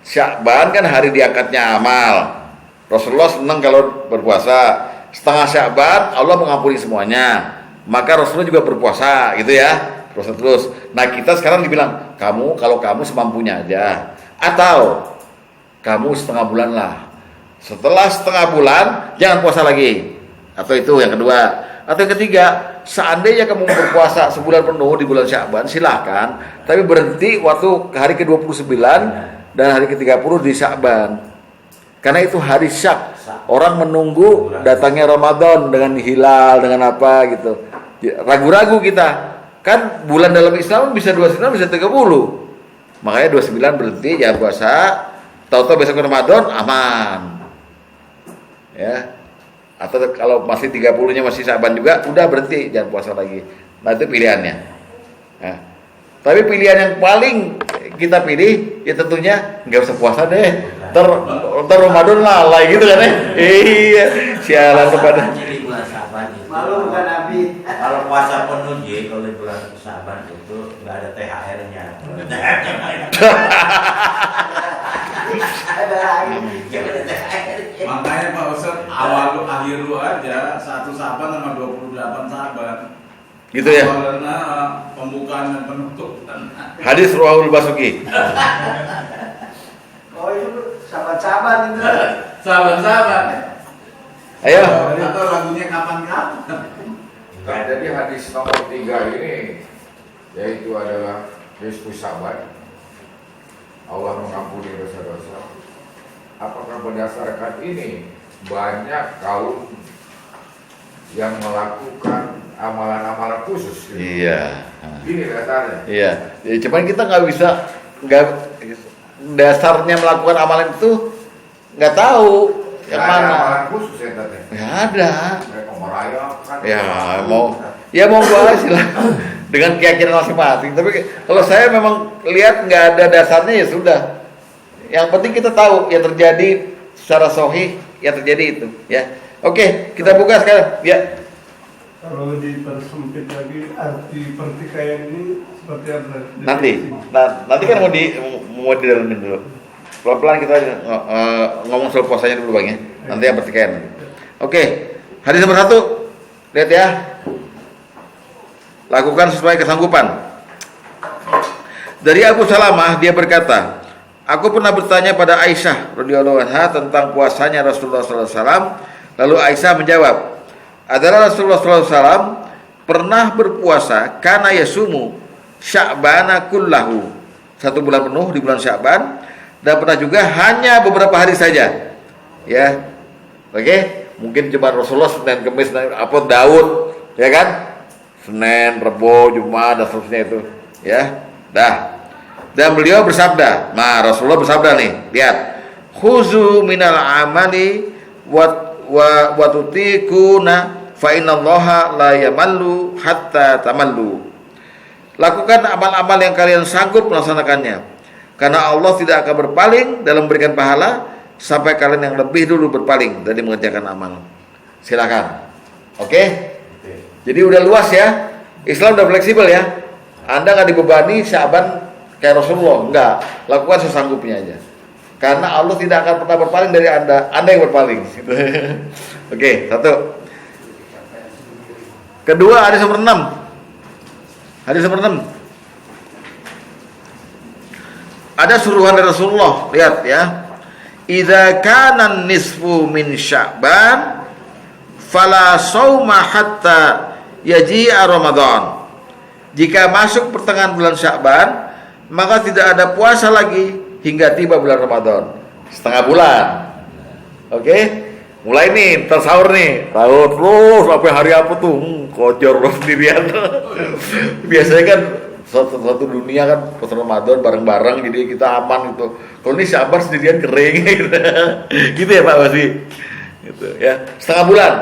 Sya'ban kan hari diangkatnya amal. Rasulullah senang kalau berpuasa. Setengah Sya'ban Allah mengampuni semuanya. Maka Rasulullah juga berpuasa gitu ya. Terus. Nah kita sekarang dibilang, kalau kamu semampunya aja. Atau kamu setengah bulan lah. Setelah setengah bulan jangan puasa lagi. Atau itu yang kedua. Atau yang ketiga, seandainya kamu berpuasa sebulan penuh di bulan Sya'ban, silahkan. Tapi berhenti waktu hari ke-29 dan hari ke-30 di Sya'ban. Karena itu hari Syak. Orang menunggu datangnya Ramadan dengan hilal, dengan apa gitu. Ragu-ragu kita. Kan bulan dalam Islam bisa 29, bisa 30. Makanya 29 berhenti, jangan puasa. Tahu-tahu besok Ramadan, aman. Ya. Atau kalau masih 30-nya masih Sya'ban juga, udah berhenti, jangan puasa lagi. Nah itu pilihannya. Nah, tapi pilihan yang paling kita pilih, ya tentunya nggak usah puasa deh. Ntar Ramadan lalai gitu kan ya. Iya, sialan kepada. Malu bukan Nabi. Kalau puasa penuh Ji, kalau di bulan Sya'ban itu nggak ada THR-nya. Makanya Pak Ustadz, awal lu akhir lu aja 1 Sya'ban sama 28 Sya'ban. Gitu ya. Awalnya pembukaan dan penutupan. Hadis Ruahul Basuki. Oh itu sahabat-sahabat itu. Sahabat-sahabat. Ayo. Atau lagunya kapan-kapan. Nah, jadi hadis nomor 3 ini yaitu adalah Yesus sahabat. Allah mengampuni dosa-dosa. Apakah berdasarkan ini banyak kaum yang melakukan amalan-amalan khusus? Gitu? Iya. Ini dasarnya. Iya. Ya, cuman kita nggak dasarnya melakukan amalan itu nggak tahu yang Nggak ada mana. amalan khusus ya tadi. Nggak ada. Mereka merayakan. Ya mau gua silakan dengan keyakinan masing-masing. Tapi kalau saya memang lihat nggak ada dasarnya ya sudah. Yang penting kita tahu yang terjadi secara sahih yang terjadi itu. Ya. Oke, kita buka sekarang. Ya. Kalau dipersempit lagi arti pertikaian ini seperti apa? Nanti kan mau didalemin dulu. Pelan-pelan kita ngomong soal puasanya dulu Bang ya. Nanti yang pertikaian. Oke. Hadis nomor 1. Lihat ya. Lakukan sesuai kesanggupan. Dari Abu Salamah dia berkata, aku pernah bertanya pada Aisyah radhiyallahu anha tentang puasanya Rasulullah SAW. Lalu Aisyah menjawab, adalah Rasulullah SAW pernah berpuasa karena yasumu Sya'bana kullahu, 1 bulan penuh di bulan Sya'ban, dan pernah juga hanya beberapa hari saja. Ya, oke, mungkin cuma Rasulullah Senin, Kamis, apa Daud, ya kan? Senin, Rebo, Jumat dan seterusnya itu, ya, dah. Dan beliau bersabda, nah Rasulullah bersabda nih, lihat, khuzu minal amali wa tutikuna fa innallaha la yamallu hatta tamallu. Lakukan amal-amal yang kalian sanggup melaksanakannya, karena Allah tidak akan berpaling dalam memberikan pahala sampai kalian yang lebih dulu berpaling dari mengerjakan amal. Silakan. Oke? Jadi udah luas ya. Islam udah fleksibel ya. Anda nggak dibebani Sya'ban kayak Rasulullah, enggak. Lakukan sesanggupnya aja. Karena Allah tidak akan pernah berpaling dari Anda yang berpaling. Oke, 1. Kedua, hadis nomor 6. Hadis nomor 6. Ada suruhan dari Rasulullah, lihat ya. Idza kana nisfu min Sya'ban fala shauma hatta yaji'a Ramadan. Jika masuk pertengahan bulan Sya'ban, maka tidak ada puasa lagi hingga tiba bulan Ramadan. Setengah bulan. Oke? Mulai nih, tersahur nih. Sahur terus sampai hari apa tuh? Kocor lo sendirian. Biasanya kan satu dunia kan pas Ramadan bareng-bareng, jadi kita aman gitu. Kalau ini Sya'ban sendirian kering gitu. Gitu ya Pak Wasi. Gitu ya. Setengah bulan.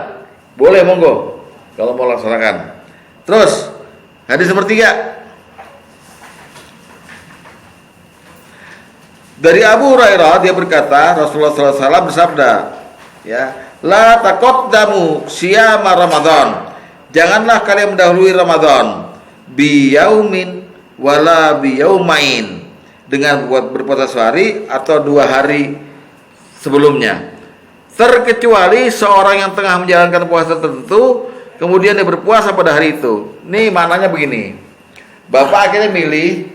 Boleh monggo kalau mau laksanakan. Terus hadis nomor 3. Dari Abu Hurairah dia berkata, Rasulullah SAW bersabda, ya, la taqaddamu siyama Ramadan. Janganlah kalian mendahului Ramadan biyaumin wala biyaumain, dengan berpuasa sehari atau 2 hari sebelumnya. Terkecuali seorang yang tengah menjalankan puasa tertentu kemudian dia berpuasa pada hari itu. Nih maknanya begini. Bapak akhirnya milih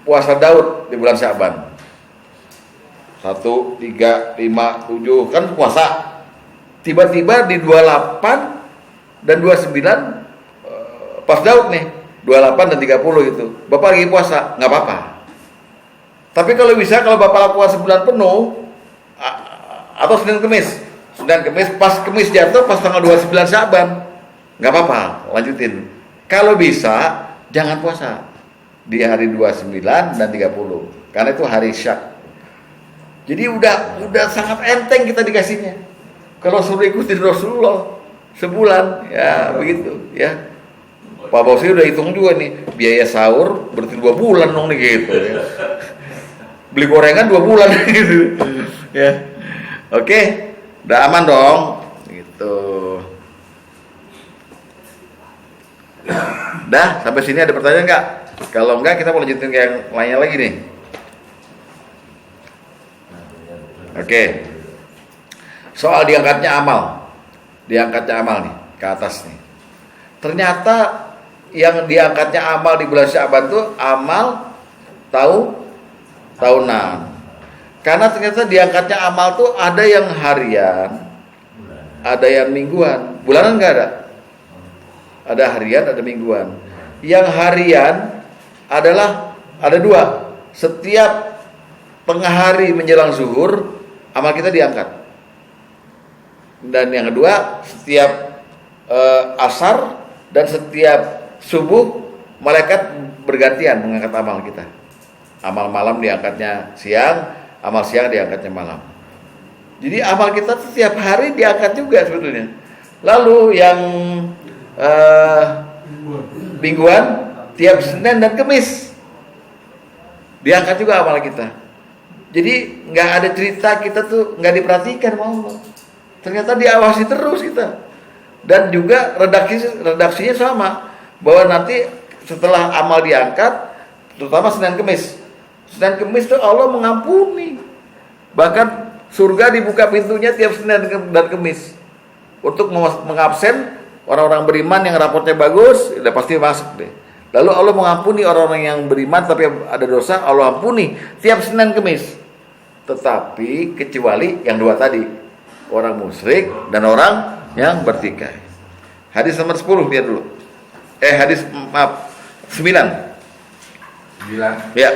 puasa Daud di bulan Sya'ban. 1, 3, 5, 7 kan puasa. Tiba-tiba di 28 dan 29 pas Daud nih, 28 dan 30 itu. Bapak lagi puasa, nggak apa-apa. Tapi kalau bisa, kalau Bapak puasa sebulan penuh atau Senin Kemis pas Kemis jatuh pas tanggal 29 Sya'ban, nggak apa-apa, lanjutin. Kalau bisa jangan puasa di hari 29 dan 30 karena itu hari Syak. Jadi udah sangat enteng kita dikasihnya. Kalau suruh ikutin Rasulullah sebulan, ya begitu, ya. Pak Bosnya udah hitung juga nih, biaya sahur berarti 2 bulan dong nih gitu. Ya. Beli gorengan 2 bulan gitu, ya. Oke, udah aman dong, gitu. Dah, sampai sini ada pertanyaan nggak? Kalau enggak, kita mau lanjutin ke yang lainnya lagi nih. Oke. Soal diangkatnya amal nih ke atas nih. Ternyata yang diangkatnya amal di bulan Sya'ban itu amal tahunan. Karena ternyata diangkatnya amal tuh ada yang harian, ada yang mingguan. Bulanan nggak ada. Ada harian, ada mingguan. Yang harian adalah ada dua. Setiap tengah hari menjelang zuhur, amal kita diangkat. Dan yang kedua, setiap asar dan setiap subuh, malaikat bergantian mengangkat amal kita. Amal malam diangkatnya siang, amal siang diangkatnya malam. Jadi amal kita setiap hari diangkat juga sebetulnya. Lalu yang mingguan tiap Senin dan Kamis diangkat juga amal kita. Jadi nggak ada cerita kita tuh nggak diperhatikan sama Allah. Ternyata diawasi terus kita. Dan juga redaksinya sama, bahwa nanti setelah amal diangkat, terutama Senin Kamis. Senin Kamis tuh Allah mengampuni. Bahkan surga dibuka pintunya tiap Senin dan Kamis untuk mengabsen orang-orang beriman yang raportnya bagus, udah pasti masuk deh. Lalu Allah mengampuni orang-orang yang beriman tapi ada dosa, Allah ampuni tiap Senin Kamis. Tetapi kecuali yang dua tadi, orang musyrik dan orang yang bertikai. Hadis nomor 10 lihat dulu. Hadis 9. Ya.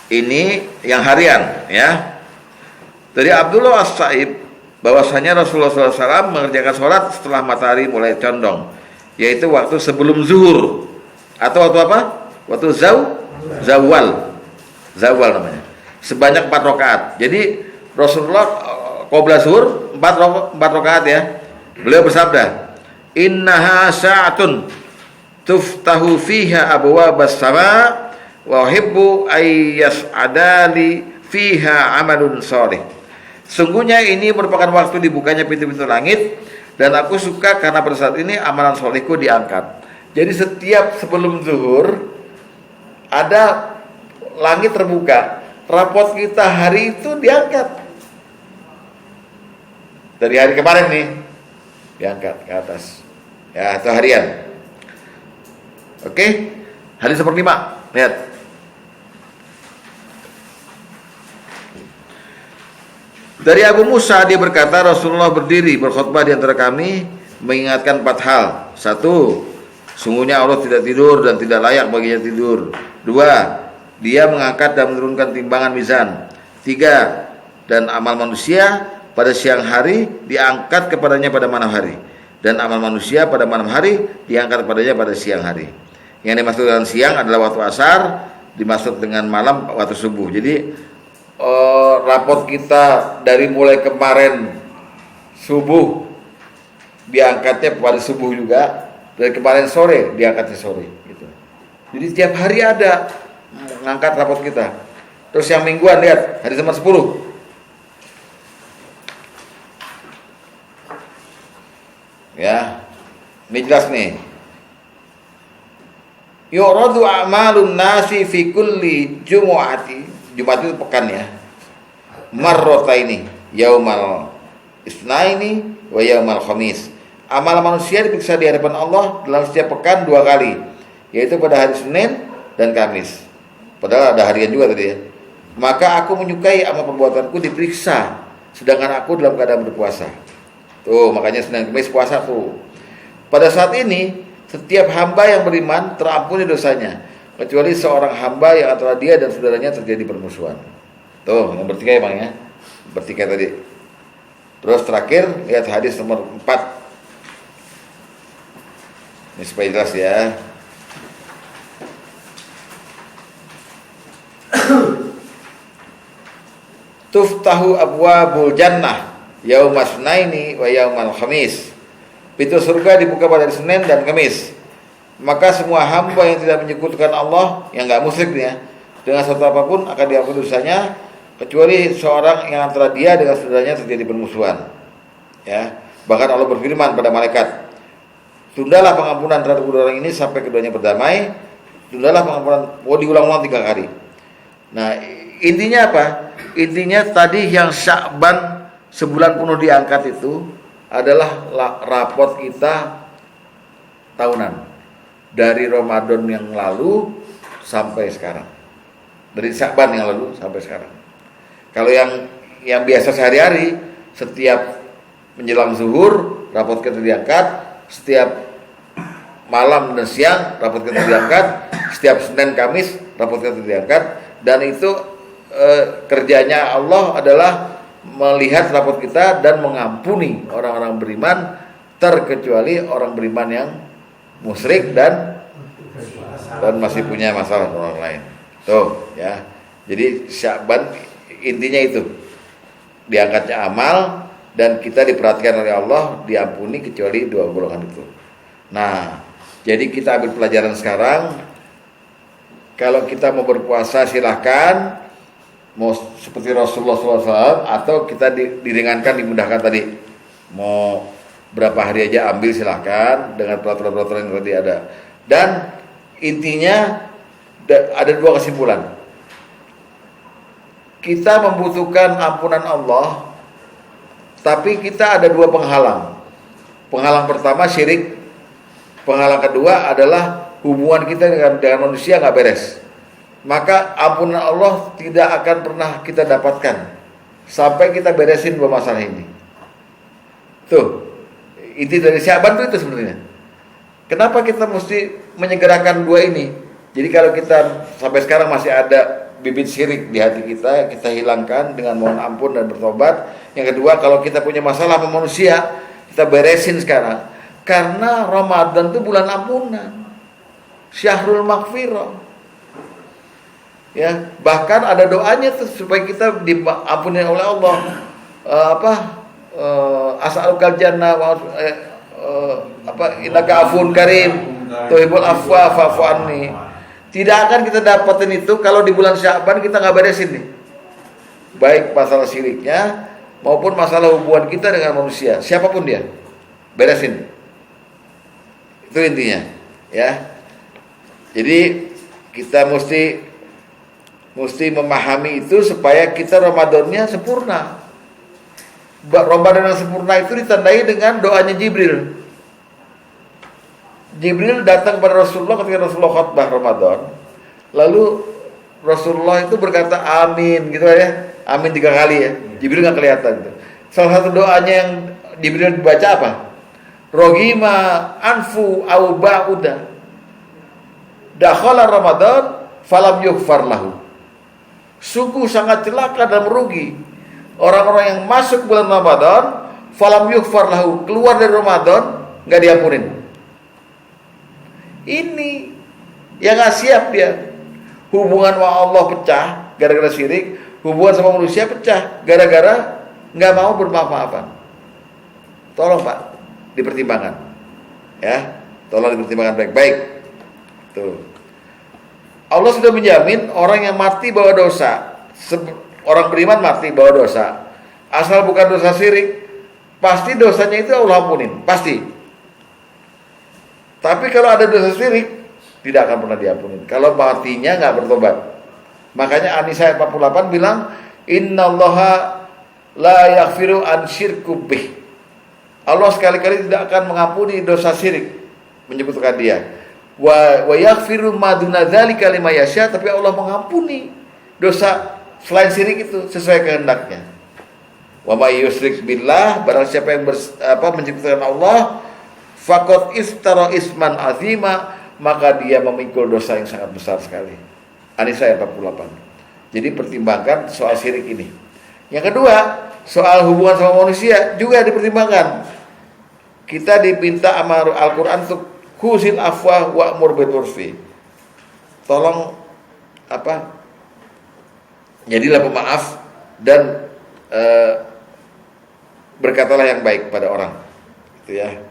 Ini yang harian ya. Dari Abdullah As-Sa'ib bahwasanya Rasulullah SAW mengerjakan sholat setelah matahari mulai condong, yaitu waktu sebelum zuhur atau waktu apa? Waktu zawal namanya. Sebanyak 4 rakaat. Jadi Rasulullah qabla zuhur 4 rakaat ya. Beliau bersabda, "Innaha sa'atun tuftahu fiha abwabas sama wa uhibbu ay yas'adali fiha amalun shalih." Sungguhnya ini merupakan waktu dibukanya pintu-pintu langit, dan aku suka karena pada saat ini amalan solehku diangkat. Jadi setiap sebelum zuhur ada langit terbuka, rapot kita hari itu diangkat. Dari hari kemarin nih diangkat ke atas. Ya, itu harian. Oke, hadis nomor 5. Lihat. Dari Abu Musa dia berkata, Rasulullah berdiri berkhutbah di antara kami mengingatkan 4 hal. 1, sungguhnya Allah tidak tidur dan tidak layak baginya tidur. 2, dia mengangkat dan menurunkan timbangan mizan. 3, dan amal manusia pada siang hari diangkat kepadanya pada malam hari, dan amal manusia pada malam hari diangkat kepadanya pada siang hari. Yang dimaksud dengan siang adalah waktu asar, dimaksud dengan malam waktu subuh. Jadi rapot kita dari mulai kemarin subuh diangkatnya pada subuh juga, dari kemarin sore diangkatnya sore gitu. Jadi setiap hari ada mengangkat rapot kita. Terus yang mingguan lihat hadis nomor 10. Ya, ini jelas nih. Yuradu a'malun nasi fi kulli jumu'ati. Jumat itu pekan ya. Marrotaini, yaumal isnaini wa yaumal khamis. Amal manusia diperiksa di hadapan Allah dalam setiap pekan 2 kali, yaitu pada hari Senin dan Kamis. Padahal ada harian juga tadi ya. Maka aku menyukai amal perbuatanku diperiksa, sedangkan aku dalam keadaan berpuasa. Tuh, makanya Senin Kamis puasa tuh. Pada saat ini, setiap hamba yang beriman terampuni dosanya, kecuali seorang hamba yang antara dia dan saudaranya terjadi permusuhan. Tuh, yang bertikai emang ya. Bertikai tadi. Terus terakhir, lihat hadis nomor 4. Ini supaya jelas ya. Tuftahu abwabul jannah yaumas naini wa yaumal khamis. Pintu surga dibuka pada hari Senin dan Kamis. Maka semua hamba yang tidak menyekutukan Allah, yang enggak musyrik ya, dengan sesuatu apapun akan diampuni dosanya, kecuali seorang yang antara dia dengan saudaranya terjadi permusuhan. Ya, bahkan Allah berfirman pada malaikat, "Tundalah pengampunan terhadap kedua orang ini sampai keduanya berdamai." Tundalah pengampunan, diulang-ulang 3 kali. Nah, intinya apa? Intinya tadi yang Sya'ban sebulan penuh diangkat itu adalah rapot kita tahunan dari Ramadan yang lalu sampai sekarang, dari Sya'ban yang lalu sampai sekarang. Kalau yang biasa sehari-hari, setiap menjelang zuhur rapot kita diangkat, setiap malam dan siang rapot kita diangkat, setiap Senin Kamis rapot kita diangkat, dan itu kerjanya Allah adalah melihat rapot kita dan mengampuni orang-orang beriman, terkecuali orang beriman yang musyrik dan masih punya masalah dengan orang lain. Tuh ya. Jadi Sya'ban intinya itu, diangkatnya amal dan kita diperhatikan oleh Allah, diampuni kecuali 2 golongan itu. Nah, jadi kita ambil pelajaran sekarang. Kalau kita mau berpuasa silahkan, mau seperti Rasulullah SAW, atau kita diringankan, dimudahkan tadi. Mau berapa hari aja ambil silahkan dengan peraturan-peraturan yang tadi ada. Dan intinya ada 2 kesimpulan. Kita membutuhkan ampunan Allah, tapi kita ada 2 penghalang. Penghalang pertama syirik, penghalang kedua adalah hubungan kita dengan manusia nggak beres. Maka ampunan Allah tidak akan pernah kita dapatkan sampai kita beresin 2 masalah ini. Tuh, inti dari Sya'ban itu sebenarnya. Kenapa kita mesti menyegerakan 2 ini? Jadi kalau kita sampai sekarang masih ada bibit syirik di hati kita hilangkan dengan mohon ampun dan bertobat. Yang kedua, kalau kita punya masalah sama manusia, kita beresin sekarang. Karena Ramadan itu bulan ampunan, Syahrul Maghfirah. Ya, bahkan ada doanya tuh supaya kita diampuni oleh Allah. As'alukal jannah innaka afun karim tuhibbul afwa fa'fu anni. Tidak akan kita dapatin itu kalau di bulan Sya'ban kita nggak beresin nih, baik masalah syiriknya maupun masalah hubungan kita dengan manusia, siapapun dia, beresin. Itu intinya, ya. Jadi kita mesti memahami itu supaya kita Ramadannya sempurna. Ramadan yang sempurna itu ditandai dengan doanya Jibril. Jibril datang kepada Rasulullah ketika Rasulullah khutbah Ramadan. Lalu Rasulullah itu berkata amin gitu ya. Amin 3 kali ya. Jibril nggak kelihatan gitu. Salah satu doanya yang Jibril baca apa? Rogima anfu au ba'uda. Dakhala Ramadan falam yughfar lahu. Sungguh sangat celaka dan merugi orang-orang yang masuk bulan Ramadan falam yughfar lahu, keluar dari Ramadan nggak diampunin. Ini yang nggak siap dia. Hubungan sama Allah pecah gara-gara syirik, hubungan sama manusia pecah gara-gara nggak mau bermaaf-maafan. Tolong Pak, dipertimbangkan, ya, tolong dipertimbangkan baik-baik. Tuh, Allah sudah menjamin orang yang mati bawa dosa, orang beriman mati bawa dosa, asal bukan dosa syirik, pasti dosanya itu Allah ampunin, pasti. Tapi kalau ada dosa syirik, tidak akan pernah diampunin kalau matinya nggak bertobat. Makanya An-Nisa 48 bilang, Innallaha la yaghfiru an syirku bih. Allah sekali-kali tidak akan mengampuni dosa syirik, menyebutkan dia. Wa yaghfiru ma duna dzalika liman yasha, tapi Allah mengampuni dosa selain syirik itu sesuai kehendaknya. Wa may yusyrik billah, barang siapa yang menciptakan Allah, faqad iftara isman azima, maka dia memikul dosa yang sangat besar sekali. An-Nisa 48. Jadi pertimbangkan soal syirik ini. Yang kedua, soal hubungan sama manusia juga dipertimbangkan. Kita diminta sama Al-Qur'an untuk khuzil afwa wa'mur bil urfi. Tolong jadilah pemaaf dan berkatalah yang baik pada orang. Itu ya.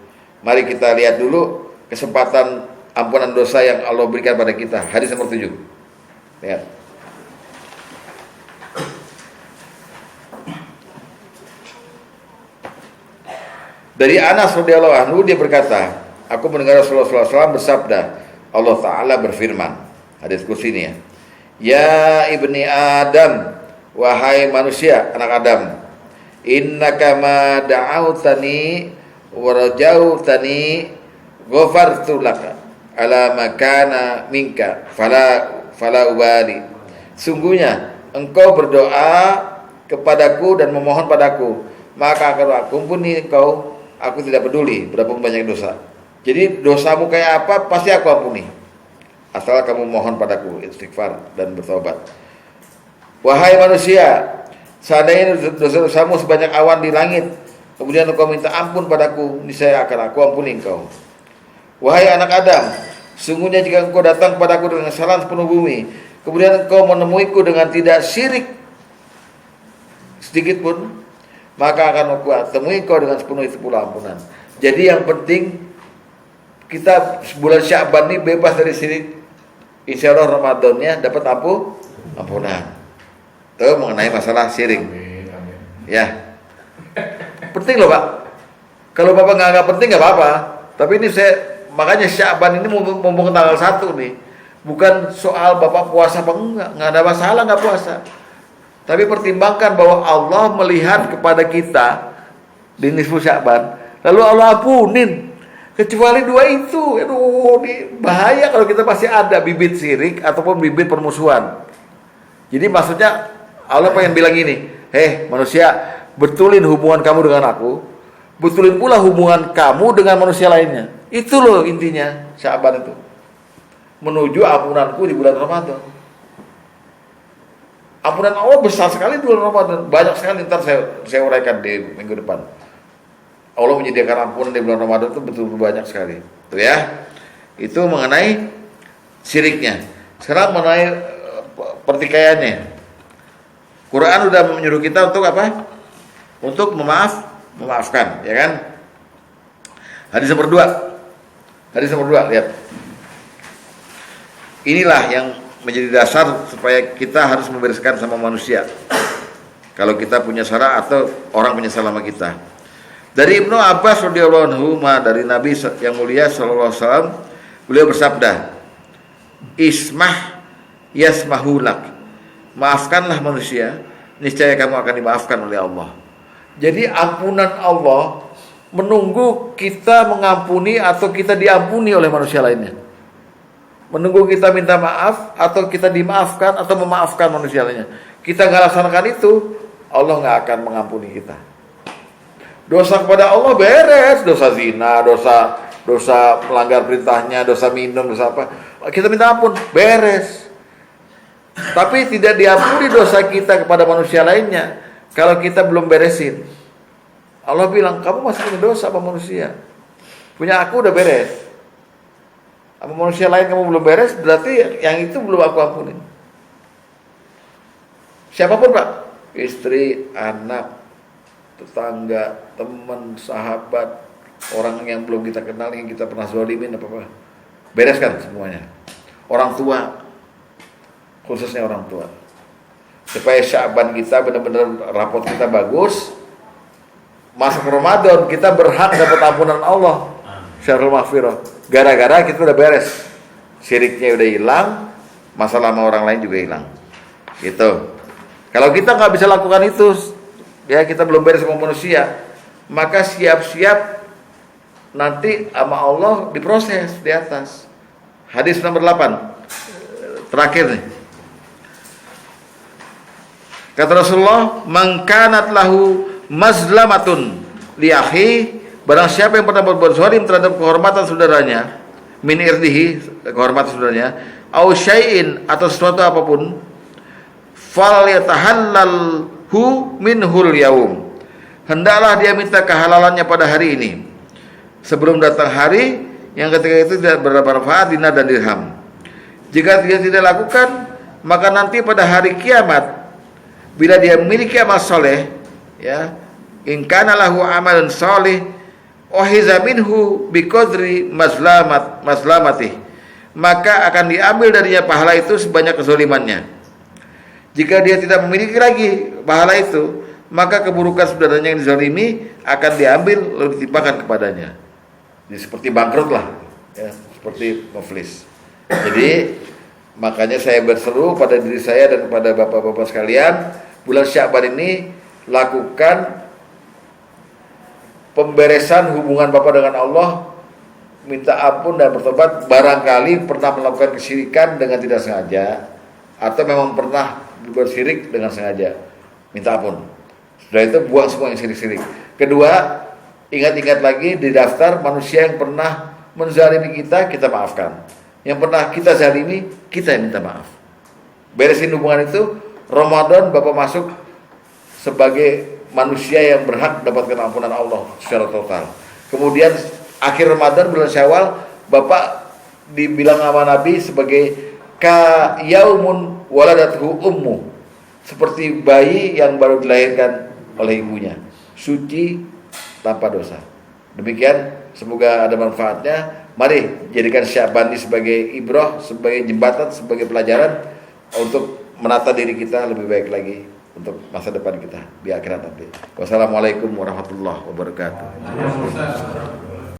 Mari kita lihat dulu kesempatan ampunan dosa yang Allah berikan pada kita. Hadis nomor 7. Lihat. Dari Anas radhiyallahu anhu, dia berkata, aku mendengar Rasulullah SAW bersabda, Allah Ta'ala berfirman, hadis kursi ini ya, ya ibni Adam, wahai manusia, anak Adam, innaka ma da'autani wa rajautani ghafartu laka ala makana minka fala ubali. Sungguhnya engkau berdoa kepadaku dan memohon padaku, maka akan aku ampuni engkau. Aku tidak peduli berapa banyak dosa. Jadi dosamu kayak apa pasti aku ampuni, asal kamu mohon padaku, istighfar dan bertobat. Wahai manusia, seandainya dosa-dosamu sebanyak awan di langit, kemudian engkau minta ampun padaku, niscaya akan aku ampuni engkau. Wahai anak Adam, sungguhnya jika engkau datang padaku dengan salam sepenuh bumi, kemudian engkau menemuiku dengan tidak syirik sedikit pun, maka akan aku temui kau dengan sepenuh itu pula ampunan. Jadi yang penting kita bulan Sya'ban ini bebas dari syirik. Insya Allah Ramadannya dapat ampunan. Itu mengenai masalah syirik. Ya, penting loh Pak. Kalau Bapak nggak penting nggak apa-apa. Tapi ini makanya Sya'ban ini mumpung tanggal 1 nih, bukan soal Bapak puasa apa nggak ada masalah nggak puasa. Tapi pertimbangkan bahwa Allah melihat kepada kita di nisfu Sya'ban, lalu Allah ampunin. Kecuali 2 itu, aduh, bahaya kalau kita pasti ada bibit syirik ataupun bibit permusuhan. Jadi maksudnya Allah pengen bilang gini, manusia, betulin hubungan kamu dengan aku, betulin pula hubungan kamu dengan manusia lainnya. Itu loh intinya Sya'ban itu, menuju ampunanku di bulan Ramadan. Ampunan Allah besar sekali di bulan Ramadan, banyak sekali. Ntar saya uraikan di minggu depan. Allah menyediakan ampunan di bulan Ramadan itu betul-betul banyak sekali. Itu ya. Itu mengenai syiriknya. Sekarang mengenai pertikaiannya. Quran udah menyuruh kita untuk apa? Untuk memaafkan, ya kan? Hadis nomor 2. Hadis nomor 2, lihat. Inilah yang menjadi dasar supaya kita harus membereskan sama manusia. Kalau kita punya salah atau orang punya salah sama kita. Dari Ibnu Abbas radhiyallahu anhu, dari Nabi yang mulia sallallahu alaihi wasallam, beliau bersabda, "Ismah yasmahulak." Maafkanlah manusia, niscaya kamu akan dimaafkan oleh Allah. Jadi ampunan Allah menunggu kita mengampuni atau kita diampuni oleh manusia lainnya. Menunggu kita minta maaf atau kita dimaafkan atau memaafkan manusia lainnya. Kita nggak laksanakan itu, Allah nggak akan mengampuni kita. Dosa kepada Allah beres, dosa zina, dosa melanggar perintahnya, dosa minum, dosa apa, kita minta ampun, beres. Tapi tidak diampuni dosa kita kepada manusia lainnya kalau kita belum beresin. Allah bilang, kamu masih punya dosa sama manusia, punya aku udah beres. Sama manusia lain kamu belum beres, berarti yang itu belum aku ampuni. Siapapun Pak, istri, anak, tetangga, teman, sahabat, orang yang belum kita kenal, yang kita pernah zalimin apa-apa, bereskan semuanya. Orang tua, khususnya orang tua, supaya Sya'ban kita benar-benar rapot kita bagus. Masuk Ramadan kita berhak dapat ampunan Allah, syarul maghfirah. Gara-gara kita udah beres, syiriknya udah hilang, masalah sama orang lain juga hilang. Gitu. Kalau kita nggak bisa lakukan itu, ya kita belum beres sama manusia, maka siap-siap nanti sama Allah diproses di atas. Hadis nomor 8, terakhir nih. Kata Rasulullah, "Man kanat lahu mazlamatun li akhi." Barang siapa yang pernah berbuat zalim terhadap kehormatan saudaranya, min irdihi, kehormatan saudaranya, au syai'in, atau sesuatu apapun, fal yatahallalhu minhul yaum. Hendaklah dia minta kehalalannya pada hari ini, sebelum datang hari yang ketika itu tidak bermanfaat dinar dan dirham. Jika dia tidak lakukan, maka nanti pada hari kiamat, bila dia memiliki amal soleh, ya, in kana lahu amalun soleh, ohiza minhu biqadri mazlamatih, maka akan diambil darinya pahala itu sebanyak kezalimannya. Jika dia tidak memiliki lagi pahala itu, maka keburukan saudaranya yang dizalimi akan diambil lalu ditimpakan kepadanya. Jadi seperti bangkrut lah, ya, seperti muflis. Jadi makanya saya berseru pada diri saya dan kepada bapak-bapak sekalian, bulan Sya'ban ini lakukan pemberesan hubungan Bapak dengan Allah minta ampun dan bertobat barangkali pernah melakukan kesyirikan dengan tidak sengaja atau memang pernah bersyirik dengan sengaja. Minta ampun. Sudah itu buang semua yang syirik-syirik. Kedua, ingat-ingat lagi di daftar manusia yang pernah menzalimi kita maafkan. Yang pernah kita zalimi, kita yang minta maaf. Beresin hubungan itu. Ramadan Bapak masuk sebagai manusia yang berhak dapatkan ampunan Allah secara total. Kemudian akhir Ramadan bulan Syawal Bapak dibilang sama Nabi sebagai ka yaumun waladathu ummu, seperti bayi yang baru dilahirkan oleh ibunya, suci tanpa dosa. Demikian, semoga ada manfaatnya. Mari jadikan Sya'ban ini sebagai ibrah, sebagai jembatan, sebagai pelajaran untuk menata diri kita lebih baik lagi untuk masa depan kita di akhirat nanti. Wassalamualaikum warahmatullahi wabarakatuh.